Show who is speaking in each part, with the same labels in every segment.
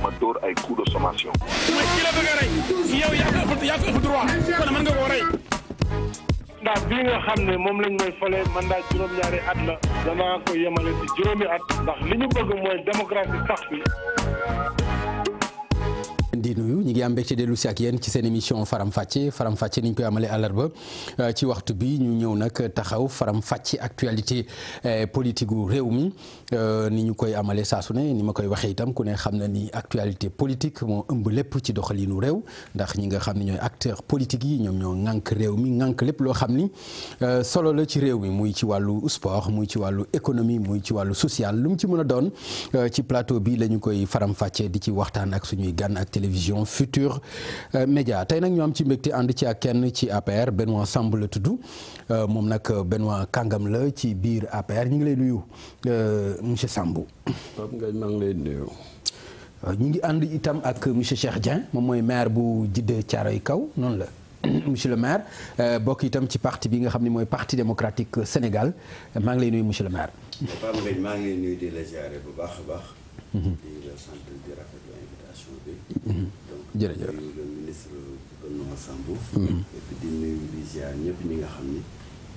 Speaker 1: ma dóor ay coup de sommation.
Speaker 2: mooy ki la bëgg a rey yow yaa ko ëpp droit kon mën nga koo rey.
Speaker 3: ndax bii nga xam ne moom lañ may fale mandat juróom-ñaari at la danaa ko yemale ci juróomi at ndax li ñu bëgg mooy démocratie sax fi.
Speaker 4: di nuyu ñu ngi am mbégte dellu si ak yéen ci seen émission faram-fàcce ni ñu koy amalee àllarba ci waxtu bi ñu ñëw nag taxaw faram-fàcce actualité politique gu réew mi ni ñu koy amalee saa su ne ni ma koy waxee itam ku ne xam na ni actualité politique moo ëmb lépp ci doxalinu réew ndax ñi nga xam ne ñooy acteurs politiques yi ñoom ñoo ŋànk réew mi ŋànk lépp loo xam ni solo la ci réew mi muy ci wàllu sport muy ci wàllu économie muy ci wàllu social lu mu ci mën a doon ci plateau bi la ñu koy faram-fàcce di ci waxtaan ak suñuy gan ak télévision Futurs Médias tey nag ñu am ci mbégte ànd ci ak kenn ci APR Benoît Sambou la tudd moom nag Benoît kàngam la ci biir APR ñu ngi lay nuyu monsieur Sambou.
Speaker 5: Pape Ngagne maa ngi lay nuyu.
Speaker 4: ñu ngi ànd itam ak monsieur Cheikh Dieng moom mooy maire bu Djiddah Thiaroye Kaw noonu la monsieur le maire bokk itam ci parti bi nga xam ne mooy parti démocratique Sénégal maa ngi lay nuyu monsieur le maire.
Speaker 5: Pape Ngagne maa ngi lay nuyu di la ziare bu baax a baax. di la sant di rafetlu invitation bi. donc
Speaker 4: jërëjëf
Speaker 5: di nuyu le ministre Benoît Sambou. et puis di nuyu di ziare ñëpp ñi nga xam ni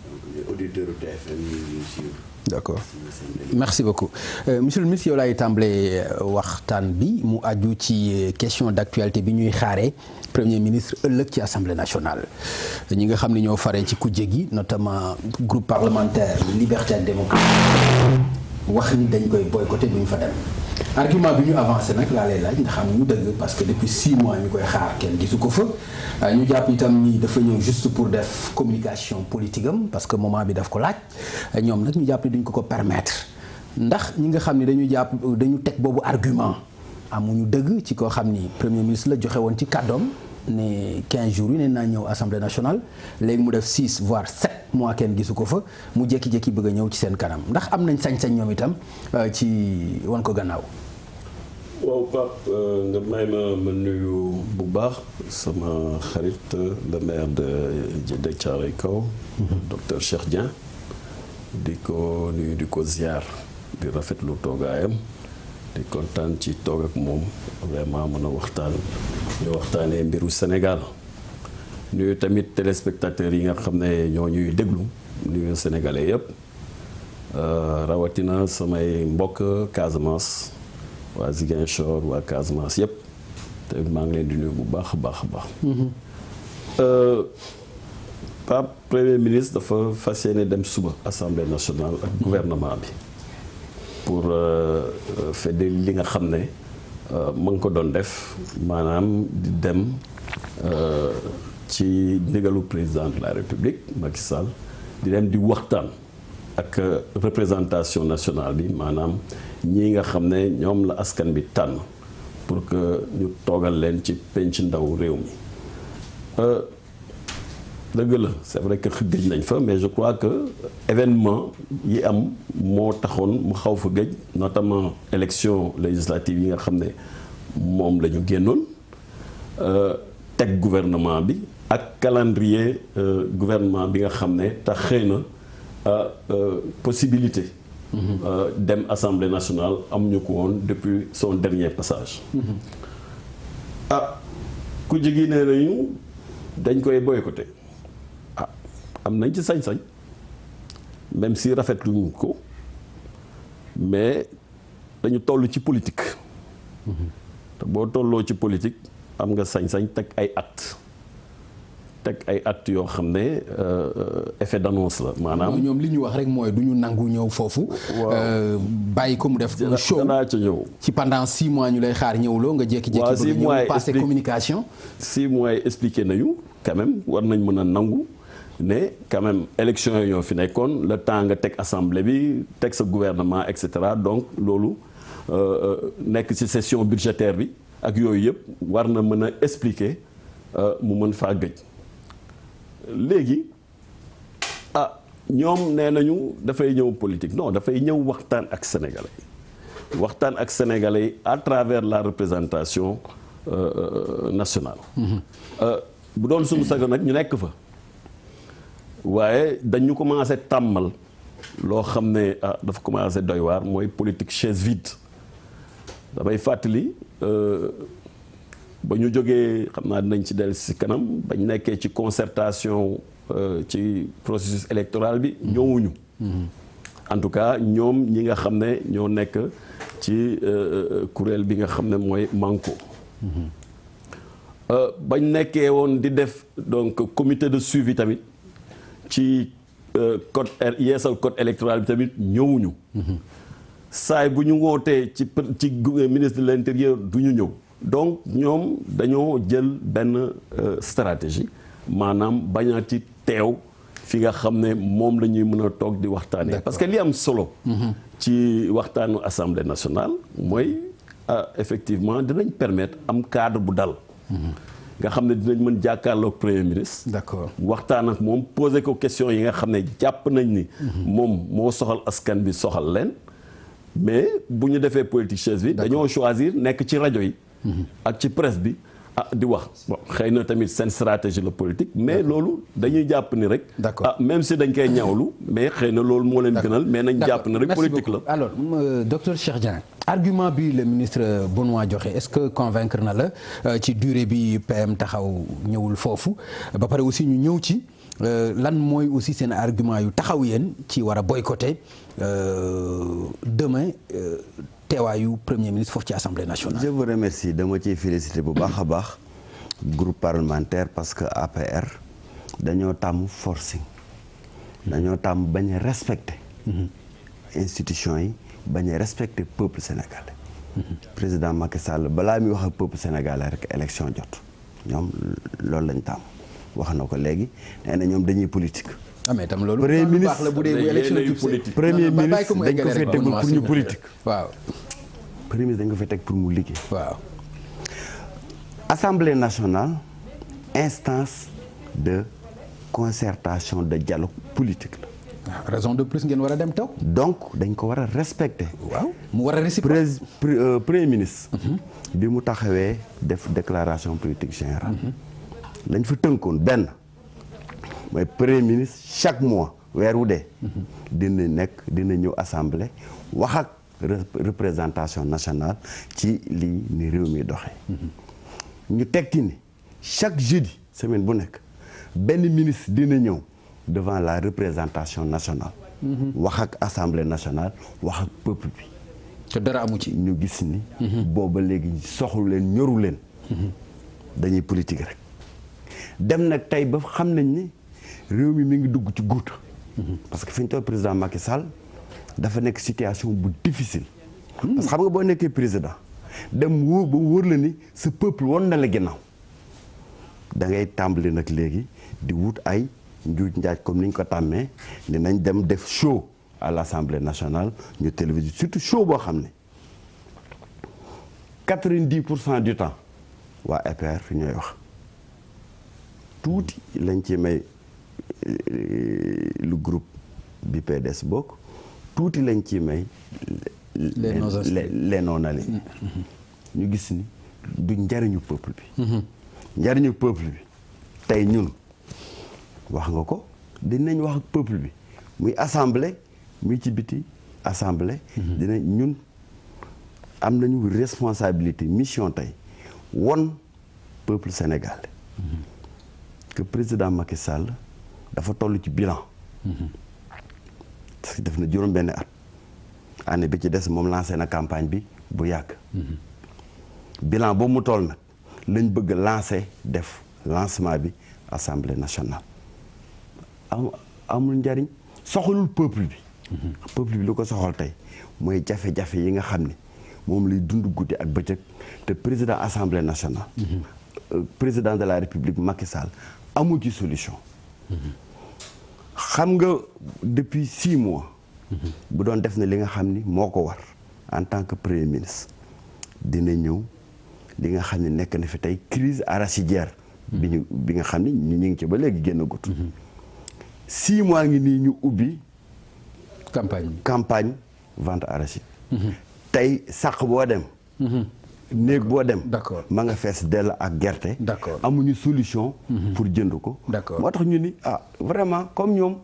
Speaker 5: donc les auditeurs TFM ñu ngi suivre.
Speaker 4: d'accord merci beaucoup monsieur le ministre yow laay tàmbalee waxtaan bi mu aju ci question d'actualité bi ñuy xaaree premier ministre ëllëg ci assemblée nationale ñi nga xam ne ñoo faree ci kujje gi notamment groupe parlementaire liberté ak démocratie wax ni dañ koy boycotter bu ñu fa dem argument bi ñu avancé nag laa lay laaj nga xam ñu dëgg parce que depuis 6 mois ñu koy xaar kenn gisu ko fa ñu jàpp itam ni dafa ñëw juste pour def communication politique am parce que moment bi daf ko laaj ñoom nag ñu jàpp ni duñ ko permettre ndax ñi nga xam ni dañu teg boobu argument amuñu dëgg ci koo xam ni premier ministre la joxe woon ci kàddoom ne 15 jours yi ne naa ñëw assemblée nationale léegi mu def 6 voire 7 mois kenn gisu ko fa mu jékki-jékki bëgg a ñëw ci seen kanam ndax am nañ sañ-sañ ñoom itam ci wan ko gannaaw.
Speaker 5: waaw Pape nga may ma nuyu bu baax sama xarit le maire de Djiddah Thiaroye Kaw. docteur Cheikh Dieng. di ko nuyu di ko ziar di rafetlu toogaayam. di kontaan ci toog ak moom vraiment mën a waxtaanee mbiru Sénégal nuyu tamit téléspectateurs yi nga xam ne ñoo ñuy déglu nuyu sénégalais yëpp rawatina samay mbokk Casamance waa Ziguinchor waa Casamance yëpp te maa ngi leen di nuyu bu baax a baax a baax. Pape premier ministre dafa fas yéene dem suba assemblée nationale ak gouvernement bi. pour fedde li nga xam ne ma ngi ko doon def maanaam di dem ci ndigalu président de la république Macky Sall di dem di waxtaan ak représentation nationale bi maanaam ñii nga xam ne ñoom la askan bi tànn pour que ñu toogal leen ci penc ndaw réew mi dëgg la c'est vrai que gëj nañ fa mais je crois que événement yi am moo taxoon mu xaw fa gëj notamment élection législative yi nga xam ne moom la ñu génnoon teg gouvernement bi ak calendrier gouvernement bi nga xam ne tax xëy na possibilité dem assemblée nationale am ñu ko woon depuis son dernier passage ku jigi ne nañu dañ koy boycotté am nañ ci sañ-sañ même si rafetluñu ko mais dañu toll ci politique te boo tolloo ci politique am nga sañ-sañ teg ay actes yoo xam ne effet d'annonce la maanaam.
Speaker 4: ñoom li ñu wax rek mooy du ñu nangu ñëw foofu. bàyyi ko mu def. show
Speaker 5: danaa ca ñëw.
Speaker 4: ci pendant 6 mois ñu lay xaar ñëwuloo nga jékki-jékki.
Speaker 5: waaw 6 mois
Speaker 4: ñëw passé communication.
Speaker 5: 6 mois expliqué nañu quand même war nañ mën a nangu. ne quand même élection yi ñoo fi nekkoon le temps nga teg assemblée bi teg sa gouvernement et cetera donc loolu nekk ci session budgétaire bi ak yooyu yëpp war na mën a expliquer mu mën faa gëj léegi ñoom nee nañu dafay ñëw politique non dafay ñëw waxtaan ak sénégalais yi à travers la représentation nationale. bu doon suñu sago nag ñu nekk fa. waaye dañu commencé tàmmal loo xam ne dafa commencé doy waar mooy politique chaise vide damay fàttali ba ñu jógee xam naa dinañ ci dellu si kanam bañ nekkee ci concertation ci processus électoral bi ñëwuñu. En tout cas ñoom ñi nga xam ne ñoo nekk ci kuréel bi nga xam ne mooy Manko. bañ nekkee woon di def donc comité de suivi tamit ci code yeesal code électoral bi tamit ñëwuñu. saay bu ñu wootee ci ministre de l'intérieur du ñu ñëw. donc ñoom dañoo jël benn stratégie maanaam bañaati teew fi nga xam ne moom la ñuy mën a toog di waxtaanee. parce que li am solo. ci waxtaanu assemblée nationale mooy effectivement dinañ permettre am cadre bu dal. nga xam ne dinañ mën jàkkaarloog premier ministre.
Speaker 4: d'accord
Speaker 5: waxtaan ak moom poser ko question yi nga xam ne jàpp nañ ni. moom moo soxal askan bi soxal leen. mais bu ñu defee politique bi dañoo choisir nekk ci rajo yi. ak ci presse bi di wax bon xëy na tamit seen stratégie la politique mais loolu dañuy jàpp ni rek. même si dañ koy ñaawlu mais xëy na loolu moo leen gënal mais nañ jàpp ni rek politique la.
Speaker 4: alors docteur Cheikh Dieng argument bi le ministre Benoît joxe est-ce que convaincre na la ci durée bi PM taxaw ñëwul foofu ba pare aussi ñu ñëw ci lan mooy aussi seen argument yu taxaw yéen ci war a boycotter demain. teewaayu premier ministre foofu ci assemblée nationale.
Speaker 1: je vous remercie dama ciy féliciter bu baax a baax groupe parlementaire parce que APR dañoo tàmm forcing dañoo tàmm bañ a respecter institutions yi bañ a respecter peuple sénégalais. président Macky Sall balaa muy wax ak peuple sénégalais rek élection jot ñoom loolu lañ tàmm wax na ko léegi nee na ñoom dañuy politique.
Speaker 4: mais tam loolu
Speaker 1: premier ministre
Speaker 4: la bu dee bu élection politique
Speaker 1: premier ministre dañ ko fay teg pour ñu politique.
Speaker 4: waaw.
Speaker 1: premier ministre dañ ko fay teg pour mu liggéey.
Speaker 4: waaw.
Speaker 1: assemblée nationale instance de concertation de dialogue politique la.
Speaker 4: raison de plus ngeen war a dem toog.
Speaker 1: donc dañ ko war a respecter.
Speaker 4: waaw mu war a réciproque.
Speaker 1: premier ministre. bi mu taxawee def déclaration politique générale. lañ fa tënkoon benn. mooy premier ministre chaque mois weer wu dee. dina ñëw assemblée wax ak représentation nationale ci lii ni réew mi doxee. ñu tekki ni chaque jeudi semaine bu nekk benn ministre dina ñëw devant la représentation nationale. wax ak assemblée nationale wax ak peuple bi.
Speaker 4: te dara amu ci.
Speaker 1: ñu gis ni. booba léegi soxlu leen ñoru leen. dañuy politique rek. dem nag tey ba xam nañ ni. réew mi ngi dugg ci guut parce que fi ñu toll président Macky Sall dafa nekk situation bu difficile. parce que xam nga boo nekkee président dem wóor ba wóor la ni sa peuple won na la ginnaaw da ngay tàmbali nag léegi di wut ay njuuj njaaj comme ni ñu ko tàmmee ni nañ dem def show à l'Assemblée nationale ñu télévision surtout show boo xam ne 90% du temps waa APR fi ñooy wax tuuti lañ ci may. lu groupe bi PDS bokk tuuti lañ ci may les non-alignés ñu gis ni du njariñu peuple bi njariñu peuple bi tey ñun wax nga ko dinañ wax ak peuple bi muy assemblée muy ci biti assemblée dinañ ñun am nañu responsabilité mission tey won peuple sénégalais que président Macky Sall dafa toll ci bilan. parce que def na juróom benn at. année bi ci des moom lancé na campagne bi bu yàgg. bilan boobu mu toll nag lañ bëgg lancé def lancement bi assemblée nationale. amul njariñ soxalul peuple bi. peuple bi lu ko soxal tey mooy jafe-jafe yi nga xam ne moom lay dund guddi ak bëccëg te président assemblée nationale. président de la république Macky Sall amul ci solution. xam nga depuis 6 mois. bu doon def na li nga xam ni moo ko war en tant que premier ministre dina ñëw li nga xam ne nekk na fi tey crise arachidière. bi nga xam ni ñu ngi ci ba léegi génn gut 6 mois ngi nii ñu ubbi. campagne vente arachide. tey sàq boo dem. néeg boo dem.
Speaker 4: d'accord
Speaker 1: ma nga fees dell ak gerte.
Speaker 4: d'accord
Speaker 1: amuñu solution. pour jënd ko.
Speaker 4: d'accord
Speaker 1: moo tax ñu ni vraiment comme ñoom.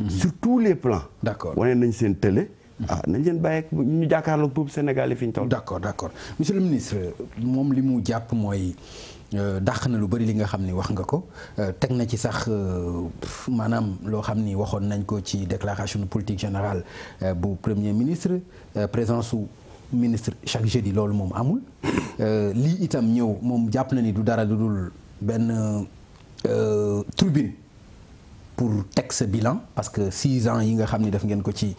Speaker 1: sur tous les plans.
Speaker 4: d'accord
Speaker 1: wane nañ seen télé. nañ leen bàyyi ñu jàkkaarloog peuple sénégalais fi ñu toll.
Speaker 4: d'accord monsieur le ministre moom li mu jàpp mooy dàq na lu bari li nga xam ni wax nga ko teg na ci sax maanaam loo xam ni waxoon nañ ko ci déclaration de politique générale bu premier ministre présence su ministre chaque jeudi loolu moom amul lii itam ñëw moom jàpp na ni du dara du dul benn tribune pour teg sa bilan parce que 6 ans yi nga xam ni def ngeen ko ci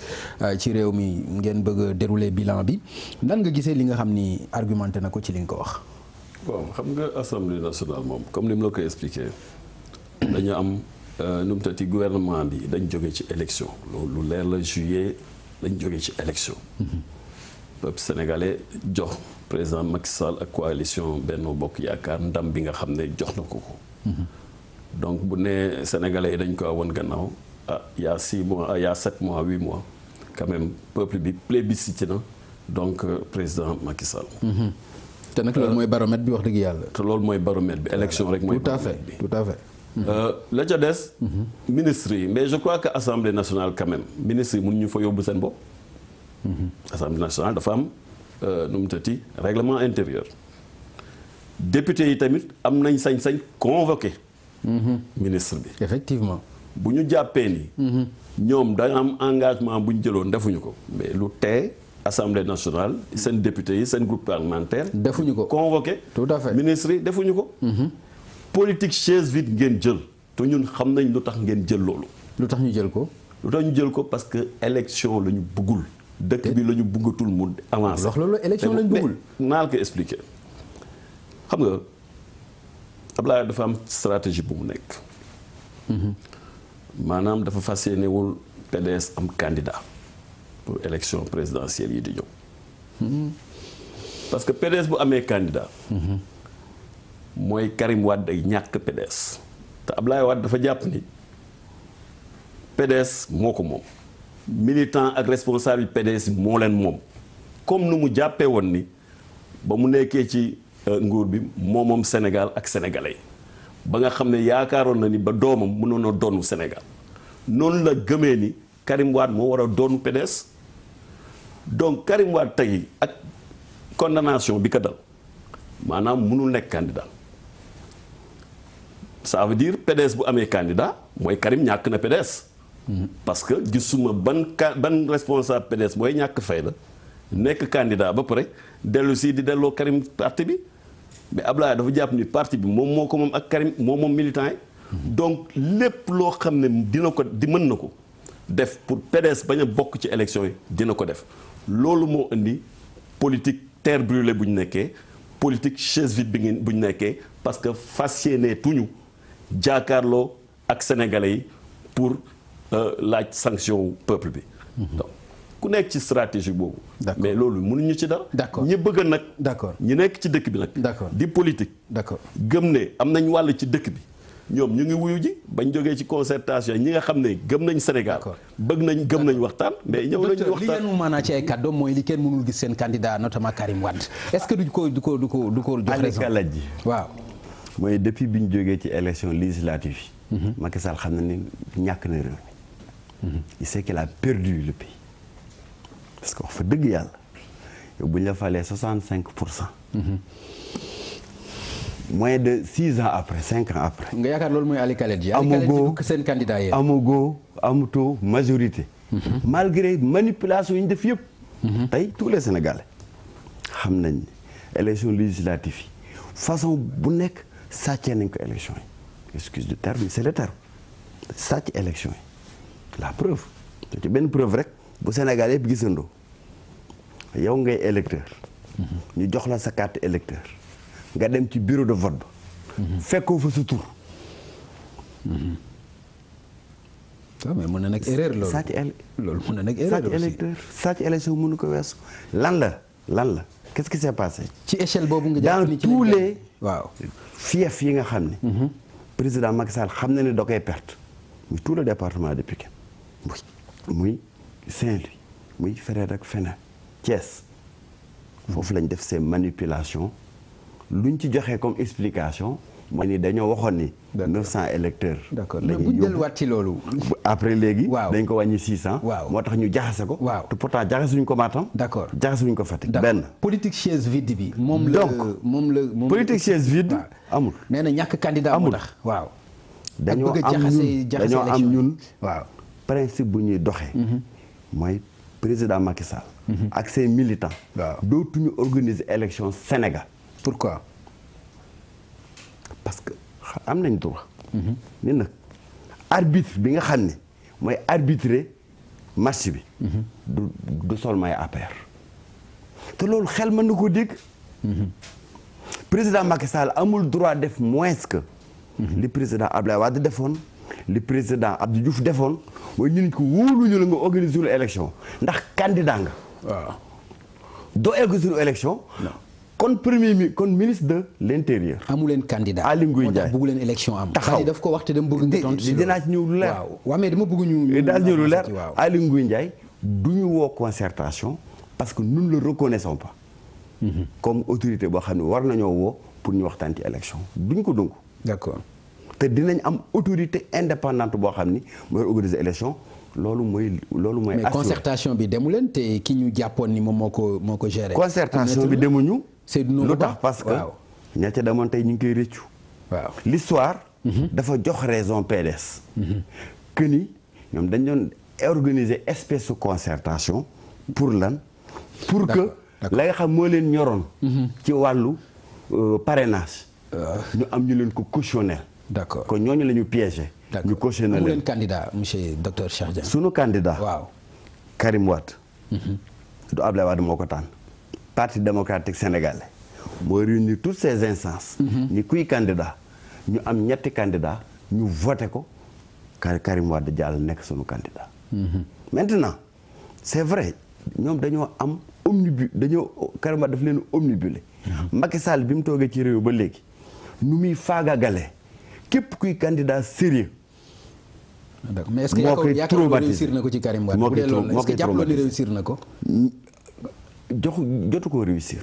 Speaker 4: réew mi ngeen bëgg a dérouler bilan bi nan nga gisee li nga xam ni argumenté na ko ci li nga ko wax.
Speaker 5: bon xam nga assemblée nationale moom comme ni mu la koy expliqué dañu am nu mu tati gouvernement bi dañ jóge ci élection loolu lu leer la juillet dañ jóge ci élection. peuple sénégalais jox président Macky Sall ak coalition Benno Bokk Yaakaar ndam bi nga xam ne jox na ko ko. donc bu nee sénégalais yi dañ ko awoon gannaaw y a 6 mois y a 7 mois 8 mois quand même peuple bi plébiscité na donc président Macky Sall.
Speaker 4: te nag loolu mooy baromètre bi wax dëgg yàlla.
Speaker 5: te loolu mooy baromètre bi élection rek mooy. baromètre bi
Speaker 4: tout à fait.
Speaker 5: la ca des. ministres yi mais je crois que assemblée nationale quand même ministres yi mënuñu fa yóbbu seen bopp. assemblée nationale dafa am nu mu tëti règlement intérieur. député yi tamit am nañ sañ-sañ convoqué. ministre bi.
Speaker 4: effectivement.
Speaker 5: bu ñu jàppee ni. ñoom dañu am engagement bu ñu jëloon defuñu ko mais lu tee. Assemblée nationale seen député yi seen groupe parlementaire.
Speaker 4: defuñu ko
Speaker 5: convoqué.
Speaker 4: tout à fait
Speaker 5: ministre yi defuñu ko. politique chaise vide ngeen jël te ñun xam nañ lu tax ngeen jël loolu.
Speaker 4: lu tax ñu jël ko.
Speaker 5: lu tax ñu jël ko parce que élection la ñu bëggul. dëkk bi la ñu bëggatul mu avancer.
Speaker 4: wax loolu élection la ñu bëggul.
Speaker 5: naa la ko expliquer xam nga Abdoulaye dafa am stratégie bu mu nekk. maanaam dafa fas yéenewul PDS am candidat. pour élection présidentielle yi di ñëw. parce que PDS bu amee candidat. mooy Karim Wade day ñàkk PDS. te Ablaye Wade dafa jàpp ni PDS moo ko moom. militant ak responsable PDS moo leen moom. comme nu mu jàppee woon ni ba mu nekkee ci nguur bi moom Sénégal ak sénégalais ba nga xam ne yaakaaroon na ni ba doomam mënoon a doonu Sénégal noonu la gëmee ni Karim Wade moo war a doonu PDS. donc Karim Wade tey ak condamnation bi ko dal maanaam mënul nekk candidat ça veut dire PDS bu amee candidat mooy Karim ñàkk na PDS. parce que gisuma ban responsable PDS mooy ñàkk fayda nekk candidat ba pare dellu si di delloo Karim parti bi mais Ablaye dafa jàpp ni parti bi moom moo ko moom ak Karim moom militant yi. donc lépp loo xam ne dina ko di mën na ko def pour PDS bañ a bokk ci élection yi dina ko def. loolu moo indi politique terre brûlée bu ñu nekkee politique chaise vide bu ñu nekkee parce que fas yéene tuñu jàkkaarloo ak sénégalais yi pour laaj sanction peuple bi. donc ku nekk ci stratégie boobu. mais loolu mënuñu ci dara.
Speaker 4: d'accord
Speaker 5: ñi bëgg nag.
Speaker 4: d'accord
Speaker 5: ñi nekk ci dëkk bi nag.
Speaker 4: d'accord
Speaker 5: di politique.
Speaker 4: d'accord
Speaker 5: gëm ne am nañ wàll ci dëkk bi. ñoom ñu ngi wuyu ji bañ jógee ci concertation ñi nga xam ne gëm nañ Sénégal. gëm nañ waxtaan. mais ñëw nañu waxtaan
Speaker 4: li ngeen mu maanaa ci ay kàddoom mooy li kenn mënul gis seen candidat notamment Karim Wade est-ce que du ko jox raison
Speaker 1: Ali ji
Speaker 4: waaw.
Speaker 1: mooy depuis bi ñu jógee ci élection législative yi. Macky Sall xam na ni ñàkk na réew mi. il sait qu'il a perdu le pays. parce que wax fa dëgg yàlla yow bu ñu la falee 65%. moins de 6 ans après 5 ans après.
Speaker 4: nga yaakaar loolu mooy Ali Khaled ji. Ali Khaled ji seen candidat yéen.
Speaker 1: amutoo majorité. malgré manipulation yi ñu def yëpp. tey tous les Sénégalais xam nañ élection législative yi façon bu nekk sàccee nañ ko élection yi excuse du terme c'est le terme sàcc élection yi la preuve te ci benn preuve rek bu Sénégal yëpp gisandoo yow ngay électeur. ñu jox la sa carte électeur nga dem ci bureau de vote ba. fekkoo fa sa tur.
Speaker 4: mais mën na nekk erreur loolu. loolu mën na nekk erreur aussi
Speaker 1: sàcc électeur sàcc élection mënu ko weesu. lan la qu'est-ce qui s'est passé.
Speaker 4: ci échelle boobu nga jàpp ni
Speaker 1: dans tous les
Speaker 4: waaw
Speaker 1: fief yi nga xam ne. président Macky Sall xam na ne da koy perte. muy tout le département de Pikine muy Saint-Louis muy feneen ak feneen Thiès. foofu lañ def ces manipulations luñ ci joxee comme explication mooy ni dañoo waxoon ni. 900 électeurs.
Speaker 4: d'accord mais bu ñu delluwaat ci loolu.
Speaker 1: après léegi.
Speaker 4: waaw
Speaker 1: dañ ko wàññi 600.
Speaker 4: waaw
Speaker 1: moo tax ñu jaxase ko.
Speaker 4: waaw
Speaker 1: te pourtant jaxasuñu ko Matam.
Speaker 4: d'accord
Speaker 1: jaxasuñu ko Fatick.
Speaker 4: d'accord
Speaker 1: benn
Speaker 4: politique chaise vide bi. moom la
Speaker 1: politique chaise vide amul.
Speaker 4: nee na ñàkk candidat moo tax waaw.
Speaker 1: dañoo am ñun waaw principe bu ñuy doxee. mooy président Macky Sall. ak ses militants.
Speaker 4: waaw
Speaker 1: dootuñu organiser élection Sénégal.
Speaker 4: pourquoi.
Speaker 1: parce que am nañ droit. ni nag arbitre bi nga xam ne mooy arbitrer match bi. du sol may APR. te loolu xel mën na koo dégg. président Macky Sall amul droit def moins que. li président Abdoulaye Wade defoon li président Abdou Diouf defoon mooy ñu ne ko wóoluñu la nga organiser lu élection ndax candidat nga.
Speaker 4: waaw
Speaker 1: doo organiser lu élection. kon kon ministre de l'intérieur.
Speaker 4: amu leen candidat
Speaker 1: Aly Ngouille Ndiaye
Speaker 4: moo tax bëgg leen élection am.
Speaker 1: taxaw
Speaker 4: daf ko wax te dama bëgg nga tontu si
Speaker 1: dinaa ci ñëw lu leer.
Speaker 4: waaw mais dama bëgg ñu.
Speaker 1: dinaa ci ñëw lu leer Aly Ngouille Ndiaye du ñu woo concertation parce que nous ne le reconnaissons pas. comme autorité boo xam ne war nañoo woo pour ñu waxtaan ci élection duñ ko dënku.
Speaker 4: d'accord
Speaker 1: te dinañ am autorité indépendante boo xam ni mooy organiser élection loolu mooy.
Speaker 4: mais concertation bi demu leen te ki ñu jàppoon ni moom moo ko gérer.
Speaker 1: concertation bi demuñu.
Speaker 4: lu
Speaker 1: tax parce que ña ca demoon tey ñu ngi koy rëccu.
Speaker 4: waaw
Speaker 1: l'histoire dafa jox raison PDS. que ni ñoom dañ doon organiser espèce de concertation pour lan. pour que la nga xam moo leen ñoroon. ci wàllu parrainage. ñu am ñu leen ko cautionner.
Speaker 4: d'accord
Speaker 1: kon ñooñu la ñu piégé. ñu cautionner leen
Speaker 4: amu leen candidat monsieur docteur Cheikh Dieng.
Speaker 1: sunu candidat.
Speaker 4: waaw
Speaker 1: Karim Wade. du Abdoulaye Wade moo ko tànn. Parti démocratique sénégalais moo réunir toutes ces instances. ni kuy candidat ñu am ñetti candidat ñu voté ko Karim Wade jàll nekk sunu candidat. maintenant c'est vrai ñoom dañoo am Karim Wade daf leen omnibulé. Macky Sall bi mu toogee ci réew ba léegi nu muy faagagale képp kuy candidat sérieux.
Speaker 4: mais est-ce que yaakaar réussir na ko ci Karim Wade bu dee loolu est-ce que jàppaloo ni réussir na ko.
Speaker 1: jotu ko réussir.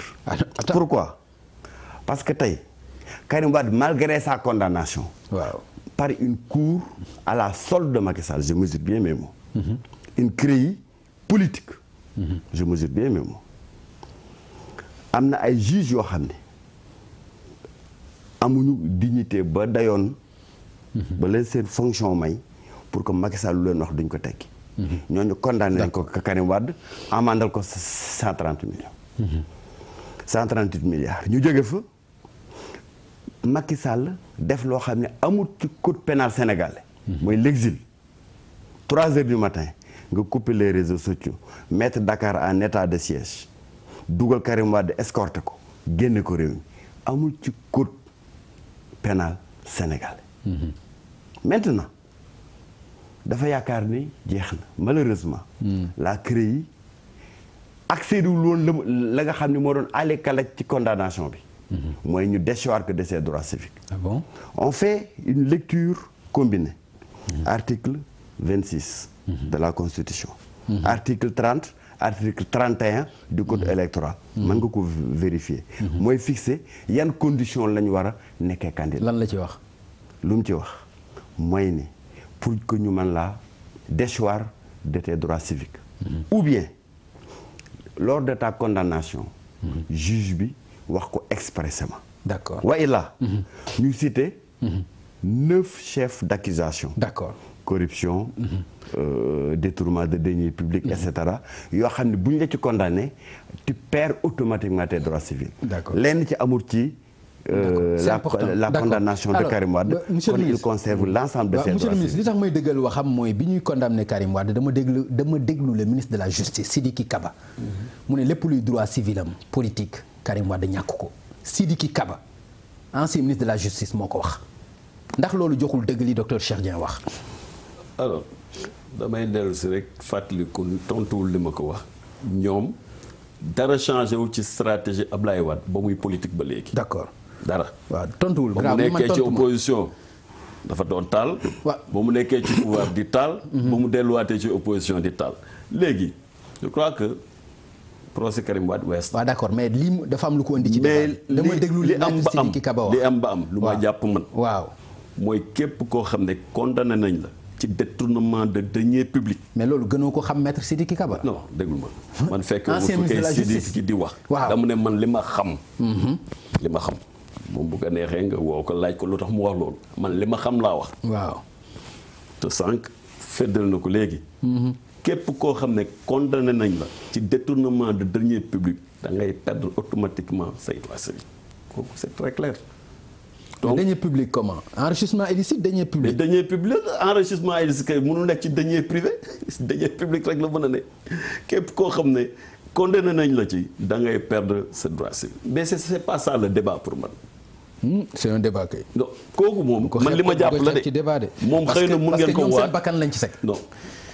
Speaker 1: Pourquoi? Parce que tey Karim Wade malgré sa condamnation. waaw par une cour à la solde de Macky Sall je mesure bien mes mots. une CREI politique. je mesure bien mes mots. am na ay juges yoo xam ne amuñu dignité ba dayoon. ba leen seen fonction may pour que Macky Sall lu leen wax duñ ko tekki. ñooñu condamné nañ ko Karim Wade amandal ko 130 millions. 138 milliards ñu jóge fa Macky Sall def loo xam ne amul ci code pénal sénégalais. mooy l'exil. 3 heures du matin nga couper les réseaux sociaux mettre Dakar en état de siège dugal Karim Wade escorté ko génne ko réew mi amul ci code pénal sénégalais. maintenant dafa yaakaar ni jeex na malheureusement. la CREI accédé wul woon la nga xam ne moo doon ale kalaj ci condamnation bi. mooy ñu déchoir que de ses droits civiques.
Speaker 4: Ah bon?
Speaker 1: On fait une lecture combinée. Article 26 de la Constitution. Article 30, article 31 du code électoral. mën nga ko vérifier. mooy fixé yan conditions la ñu war a nekkee candidat.
Speaker 4: lan la ci wax.
Speaker 1: lu mu ci wax mooy ni pour que ñu mën laa déchoir de tes droits civiques. ou bien lors de ta condamnation. juge bi wax ko expressément.
Speaker 4: d'accord
Speaker 1: wa illa ñu cité 9 chefs d'accusation.
Speaker 4: d'accord
Speaker 1: corruption. détournement de deniers publics et cetera yoo xam ne bu ñu la ci condamné tu perds automatiquement tes droits civils.
Speaker 4: d'accord
Speaker 1: lenn ci amul ci. la condamnation de Karim Wade. kon il conserve l'ensemble de ses droits
Speaker 4: monsieur le ministre
Speaker 1: civils.
Speaker 4: li tax may dëggal waxam mooy bi ñuy condamné Karim Wade dama déglu le ministre de la justice Sidiki Kaba. mu ne lépp luy droit civil am politique Karim Wade ñàkk ko. Sidiki Kaba ancien ministre de la justice moo ko wax ndax loolu joxul dëgg li docteur Cheikh Dieng wax.
Speaker 5: alors damay dellu si rek fàttaliku tontuwul li ma ko wax ñoom dara changé wu ci stratégie Ablaye Wade ba muy politique ba léegi.
Speaker 4: d'accord
Speaker 5: dara.
Speaker 4: waaw tontuwul
Speaker 5: ba mu nekkee ci opposition dafa doon taal.
Speaker 4: waaw
Speaker 5: ba mu nekkee ci pouvoir di taal. ba mu delluwaatee ci opposition di taal. léegi je crois que procès Karim Wade wees.
Speaker 4: waaw d'accord mais lii dafa am lu ko indi ci débat dama déglu
Speaker 5: li am ba am
Speaker 4: Sidiki Kaba wax
Speaker 5: li am ba am lu ma jàpp man.
Speaker 4: waaw
Speaker 5: mooy képp koo xam ne condamné nañ la ci détournement de deniers publics.
Speaker 4: mais loolu gënoo ko xam maître Sidiki Kaba.
Speaker 5: non déglu ma man fekk
Speaker 4: ancien ministre de la justice
Speaker 5: Sidiki di wax.
Speaker 4: waaw
Speaker 5: dama ne man li ma xam. li ma xam moom bu ko neexee nga woo ko laaj ko lu tax mu wax loolu man li ma xam laa wax.
Speaker 4: waaw
Speaker 5: te sànq feddal na ko léegi. képp koo xam ne condamné nañ la ci détournement de deniers publics da ngay perdre automatiquement say droits civiques kooku c'est très clair.
Speaker 4: donc deniers publics comment enrichissement illicite deniers publics.
Speaker 5: mais deniers publics enrichissement illicite kay mënul nekk ci deniers privés deniers publics rek la mën a ne képp koo xam ne condamné nañ la ci da ngay perdre sa droit civique mais c'est pas ça le débat pour man.
Speaker 4: c'est un débat kay.
Speaker 5: non kooku moom man li ma jàpp la
Speaker 4: ci débat de.
Speaker 5: moom xëy na mun ngeen ko
Speaker 4: parce que ñoom
Speaker 5: waat
Speaker 4: seen bakkan lañ ci sec.
Speaker 5: non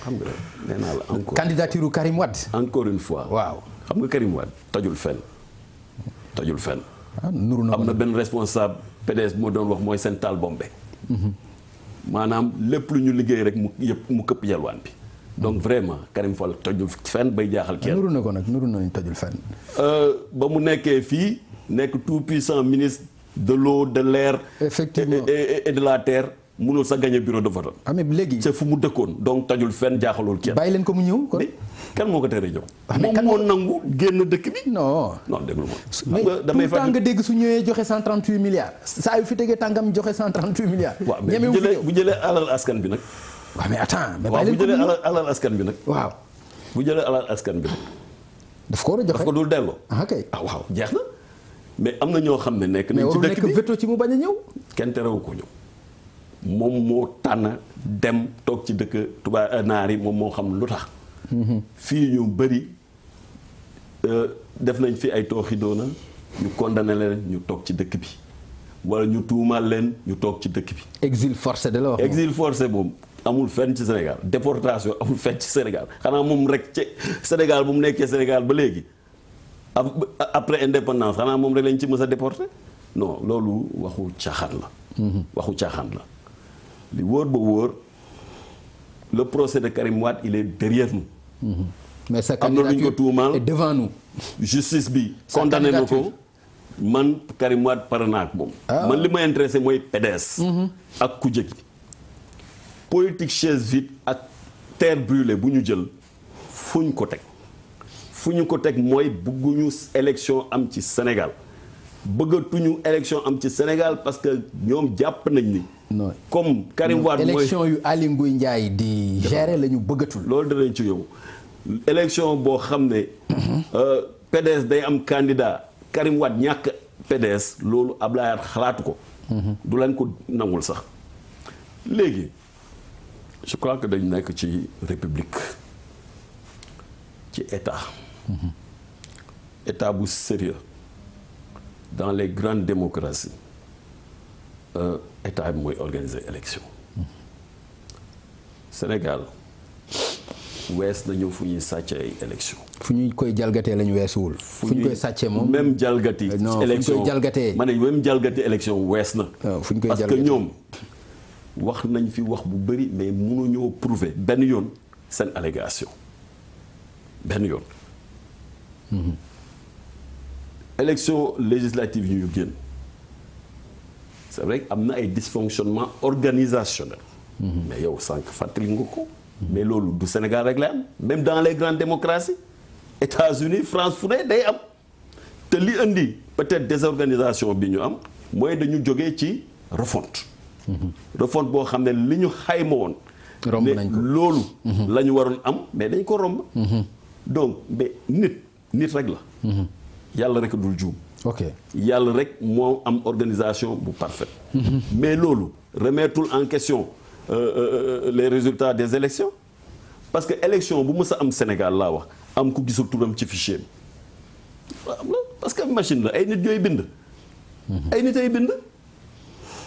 Speaker 5: xam nga nee naa la encore.
Speaker 4: candidature Karim Wade.
Speaker 5: encore une fois.
Speaker 4: waaw
Speaker 5: xam nga Karim Wade tojul fenn tojul fenn.
Speaker 4: nuru na
Speaker 5: am na benn responsable PDS moo doon wax mooy seen taal bombe. maanaam lépp lu ñu liggéey rek mu këpp yalwaan bi. donc vraiment Karim Fall tojul fenn bay jaaxal kenn.
Speaker 4: nuru na ko nag nuru nañu tojul fenn.
Speaker 5: ba mu nekkee fii nekk tout puissant ministre de l'eau de l'air.
Speaker 4: effectivement
Speaker 5: et de la terre. mënul sa gagné bureau de vote.
Speaker 4: mais léegi.
Speaker 5: c'est fu mu dëkkoon donc tajul fenn jaaxalul kenn.
Speaker 4: bàyyi leen ko mu ñëw kon.
Speaker 5: kan moo ko teree ñëw.
Speaker 4: mais
Speaker 5: moom moo nangu génn dëkk bi.
Speaker 4: non
Speaker 5: déglu ma.
Speaker 4: mais tout le temps nga dégg su ñëwee joxe 138 milliards. saa yu fi tegee tàngam joxe 138 milliards.
Speaker 5: waaw mais bu jëlee alal askan bi nag.
Speaker 4: waaw mais attends mais
Speaker 5: waaw
Speaker 4: bàyyi
Speaker 5: bu
Speaker 4: leen ko
Speaker 5: jëlee alal askan bi nag.
Speaker 4: waaw
Speaker 5: bu jëlee alal askan bi nag.
Speaker 4: daf ko war a joxe
Speaker 5: daf ko dul delloo.
Speaker 4: kay.
Speaker 5: waaw jeex na mais am na ñoo xam ne nekk
Speaker 4: mais
Speaker 5: nañ ci
Speaker 4: warul
Speaker 5: dëkk
Speaker 4: nekk
Speaker 5: bi
Speaker 4: veto ci mu bañ a ñëw.
Speaker 5: kenn terewu ko ñëw. moom moo tànn dem toog ci dëkk tubaab naar yi moom moo xam lu tax. fii ñu bëri def nañ fi ay tooxi doona ñu condamné leen ñu toog ci dëkk bi wala ñu tuumaal leen ñu toog ci dëkk bi.
Speaker 4: exil forcé de la wax.
Speaker 5: exil forcé boobu amul fenn ci Sénégal déportation amul fenn ci Sénégal xanaa moom rek ci Sénégal bu mu nekkee Sénégal ba léegi après indépendance xanaa moom rek lañ ci mës a déporté non loolu waxu caaxaan la. waxu caaxaan la. li wóor ba wóor le procès de Karim Wade il est derrière nous.
Speaker 4: mais sa
Speaker 5: am na lu ñu ko
Speaker 4: candidature
Speaker 5: tuumaal
Speaker 4: est devant nous.
Speaker 5: justice bi
Speaker 4: Sa
Speaker 5: condamné na
Speaker 4: candidature.
Speaker 5: ko man Karim Wade pare naa ak moom. man li ma intéressé mooy PDS. ak kuje gi. politique chaise vide ak terre brûlée bu ñu jël fu ñu ko teg fu ñu ko teg mooy bëgguñu élection am ci Sénégal bëggatuñu élection am ci Sénégal parce que ñoom jàpp nañ ni.
Speaker 4: non
Speaker 5: comme Karim Wade mooy
Speaker 4: élection yu Aly Ngouille Ndiaye di gérer la ñu bëggatul.
Speaker 5: loolu danañ ci yow élection boo xam ne PDS day am candidat Karim Wade ñàkk PDS loolu Abdoulaye Wade xalaatu ko. du leen ko nangul sax léegi je crois que dañ nekk ci république ci état. état bu sérieux dans les grandes démocraties état bi mooy organiser élection. Sénégal wees nañu fu ñuy sàcc ay élection
Speaker 4: fu ñu koy jalgatee la ñu weesuwul. fu ñu koy sàccee moom
Speaker 5: même jalgati.
Speaker 4: non
Speaker 5: élection
Speaker 4: fu ñu koy jalgatee.
Speaker 5: ma ne même jalgati élection wees na.
Speaker 4: fu ñu koy
Speaker 5: parce que
Speaker 4: jalgatee
Speaker 5: ñoom wax nañ fi wax bu bëri mais mënuñoo prouver benn yoon seen allégation benn yoon. élection législative yu ñu génn c'est vrai que am na ay dysfonctionnement organisationnel. mais yow sànq fàttali nga ko. mais loolu du Sénégal rek la am même dans les grandes démocraties États-Unis France fu ne day am te li indi peut-être désorganisation bi ñu am mooy dañu jógee ci refonte. refonte boo xam ne li ñu xayma woon.
Speaker 4: romb nañ ko
Speaker 5: loolu. la ñu waroon am mais dañ ko romb. donc mais nit rek la. yàlla rek dul juum.
Speaker 4: ok
Speaker 5: yàlla rek moo am organisation bu parfaite. mais loolu remettul en question. Les résultats des élections parce que élection bu mës a am Sénégal laa wax am ku gisul turam ci fichier bi am la parce que machine la ay nit ñooy bind. ay nit ay bind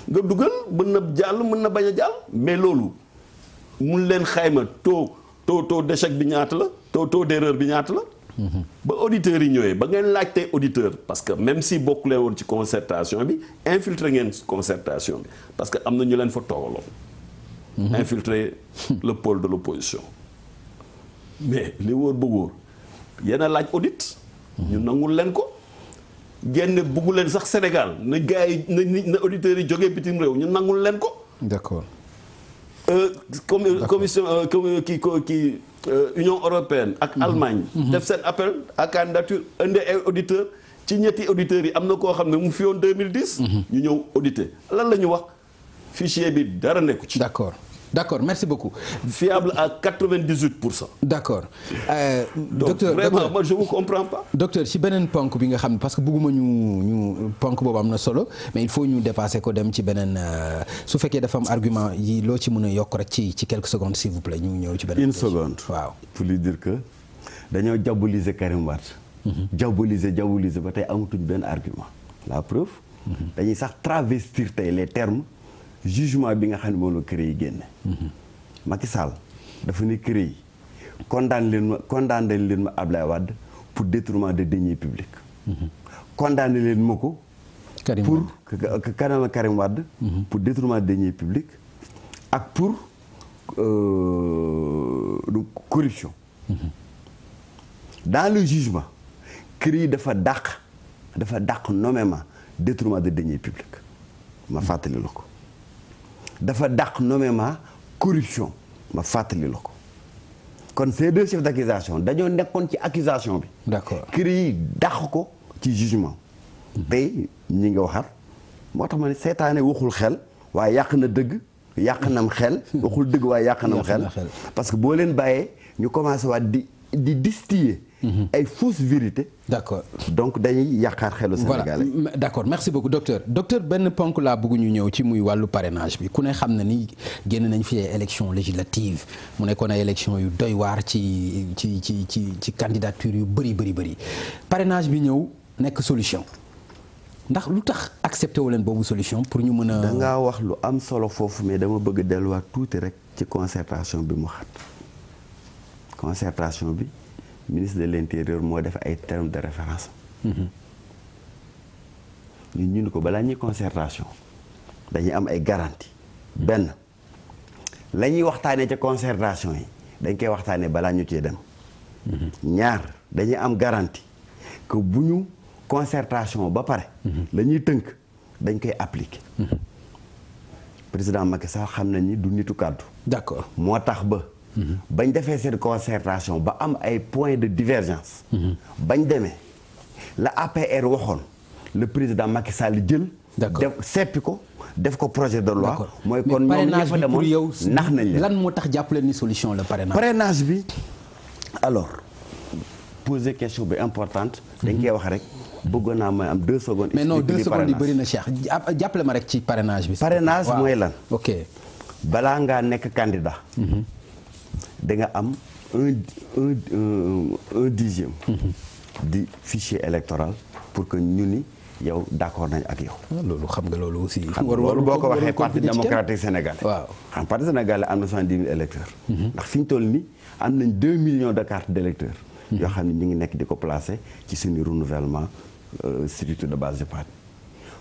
Speaker 5: nga dugal mën na jàll mën na bañ a jàll mais loolu mun leen xayma taux d'échec bi ñaata la taux d'erreur bi ñaata la. ba auditeurs yi ñëwee ba ngeen laajtee auditeur parce que même si bokkulee woon ci concertation bi infiltré ngeen concertation bi parce que am na ñu leen fa toogaloon. infiltrer le pôle de l'opposition mais li wóor ba wóor yéen a laaj audit. ñu nangul leen ko. génn buggu leen sax Sénégal na gars yi na auditeurs yi jógee bitim réew ñu nangul leen ko.
Speaker 4: d'accord.
Speaker 5: commission kii Union européenne ak Allemagne. def seen appel à candidature indi ay auditeurs ci ñetti auditeurs yi am na koo xam ne mu fi woon 2010. ñu ñëw auditer lan la ñu wax fichier bi dara nekku ci.
Speaker 4: D'accord, merci beaucoup.
Speaker 5: Fiable à 98%.
Speaker 4: D'accord.
Speaker 5: Docteur, vraiment, moi je vous comprends pas.
Speaker 4: Docteur, ci beneen ponk bi nga xam ne parce que bëgguma ñu ponk boobu am na solo mais il faut ñu dépasser ko dem ci beneen su fekkee dafa am argument yi loo ci mën a yokk rek ci quelques secondes s'il vous plaît ñu ñëw ci beneen.
Speaker 1: Une seconde.
Speaker 4: waaw
Speaker 1: pour lui dire que dañoo diaboliser Karim Wade. diaboliser ba tey amatuñ benn argument. La preuve. dañuy sax travestir tey les termes. jugement bi nga xam ne moom la CREI yi génne. Macky Sall dafa ne CREI yi condamné leen ma Ablaye Wade pour détournement de deniers publics. condamné leen ma ko. Karim Wade pour détournement de deniers publics ak pour corruption. dans le jugement CREI yi dafa dàq nommément détournement de deniers publics ma fàttali la ko. dafa dàq nommément corruption ma fàttali la ko kon ces deux chefs d'accusation dañoo nekkoon ci accusation bi.
Speaker 4: d'accord
Speaker 1: CREI yi dàq ko ci jugement. tey ñi nga waxaat moo tax ma ne seetaane waxul xel waaye yàq na dëgg yàq nam xel. waxul dëgg waaye yàq nam xel. parce que boo leen bàyyee ñu commencé waat di distiller. ay fausses vérités.
Speaker 4: d'accord
Speaker 1: donc dañuy yàqaar xelu Sénégalais.
Speaker 4: voilà d'accord merci beaucoup docteur benn ponk laa bëgg ñu ñëw ci muy wàllu parrainage bi ku ne xam na ni génn nañ fi ay élections législatives mu nekkoon ay élections yu doy waar ci candidature yu bëri parrainage bi ñëw nekk solution ndax lu tax accepté wu leen boobu solution pour ñu mën a.
Speaker 1: da ngaa wax lu am solo foofu mais dama bëgg delluwaat tuuti rek ci concertation bi mu xat concertation bi. ministre de l'intérieur moo def ay termes de référence. ñu ni ko balaa ñuy concertation dañuy am ay garantie benn la ñuy waxtaanee ca concertation yi dañ koy waxtaanee balaa ñu cee dem. ñaar dañuy am garantie que bu ñu concertation ba pare. la ñuy tënk dañ koy appliquer. président Macky Sall xam nañ ni du nitu kàddu.
Speaker 4: d'accord
Speaker 1: moo tax ba. bañ defee seen concertation ba am ay points de divergence. bañ demee la APR waxoon le président Macky Sall jël. def seppi ko def ko projet de loi. mooy kon ñoom ña fa demoon nax nañ leen.
Speaker 4: lan moo tax jàppale ni solution la parrainage.
Speaker 1: parrainage bi alors poser question bi importante. dañ koy wax rek bëggoon naa may am 2 secondes.
Speaker 4: mais non 2 secondes yi bëri na Cheikh jàppale ma rek ci parrainage bi.
Speaker 1: parrainage mooy lan.
Speaker 4: ok
Speaker 1: balaa ngaa nekk candidat. da nga am un dixième. di fichier électoral pour que ñu ni yow d'accord nañ ak yow.
Speaker 4: loolu xam nga loolu aussi.
Speaker 1: loolu boo ko waxee parti démocratique sénégalais.
Speaker 4: waaw
Speaker 1: xam parti sénégalais am na 70 000 électeurs. ndax fi ñu toll nii am nañ 2 millions de cartes d'électeurs. yoo xam ne ñu ngi nekk di ko placer ci suñu renouvellement structure de base de parti.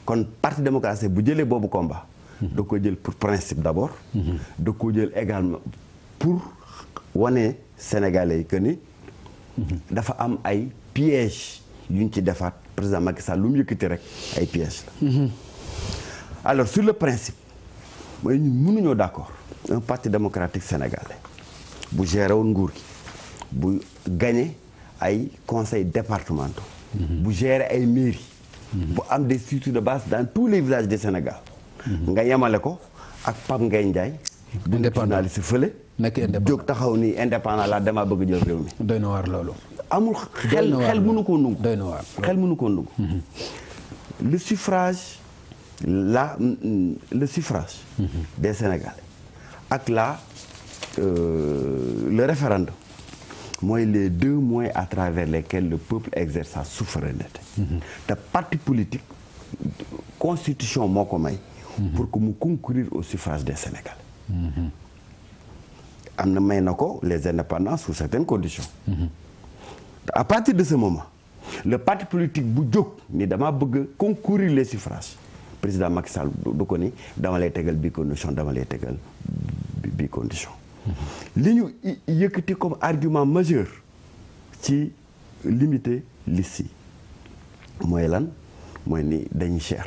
Speaker 1: kon parti démocratique bu jëlee boobu combat. da ko jël pour principe d'abord. da ko jël également pour wane sénégalais yi que ni. dafa am ay pièges yu ñu ci defaat président Macky Sall lu mu yëkkati rek ay pièges la. alors sur le principe mooy ñun mënuñoo d'accord un parti démocratique sénégalais bu géré woon nguur gi bu gagné ay conseils départementaux. bu géré ay mairies. bu am des structures de base dans tous les villages du Sénégal. nga yemale ko ak Pape Ngagne Ndiaye.
Speaker 4: indépendant
Speaker 1: si fële.
Speaker 4: nekk indépendant
Speaker 1: jóg taxaw ni indépendant la dama bëgg jël réew mi.
Speaker 4: doy na waar loolu.
Speaker 1: amul xel mënu koo nungu.
Speaker 4: doy na waar
Speaker 1: xel mënu koo nungu. le suffrage des Sénégalais ak le référendum mooy les 2 moyens à travers lesquels le peuple exerce sa souveraineté. te parti politique constitution moo ko may. pour que mu concourir au suffrage des Sénégalais. am na may na ko les indépendants sous certaines conditions. à partir de ce moment le parti politique bu jóg ni dama bëgg concourir les suffrages président Macky Sall du ko ni dama lay tegal bi condition dama lay tegal bi condition. li ñu yëkkati comme argument majeur ci limiter liste yi mooy lan mooy ni dañuy cher.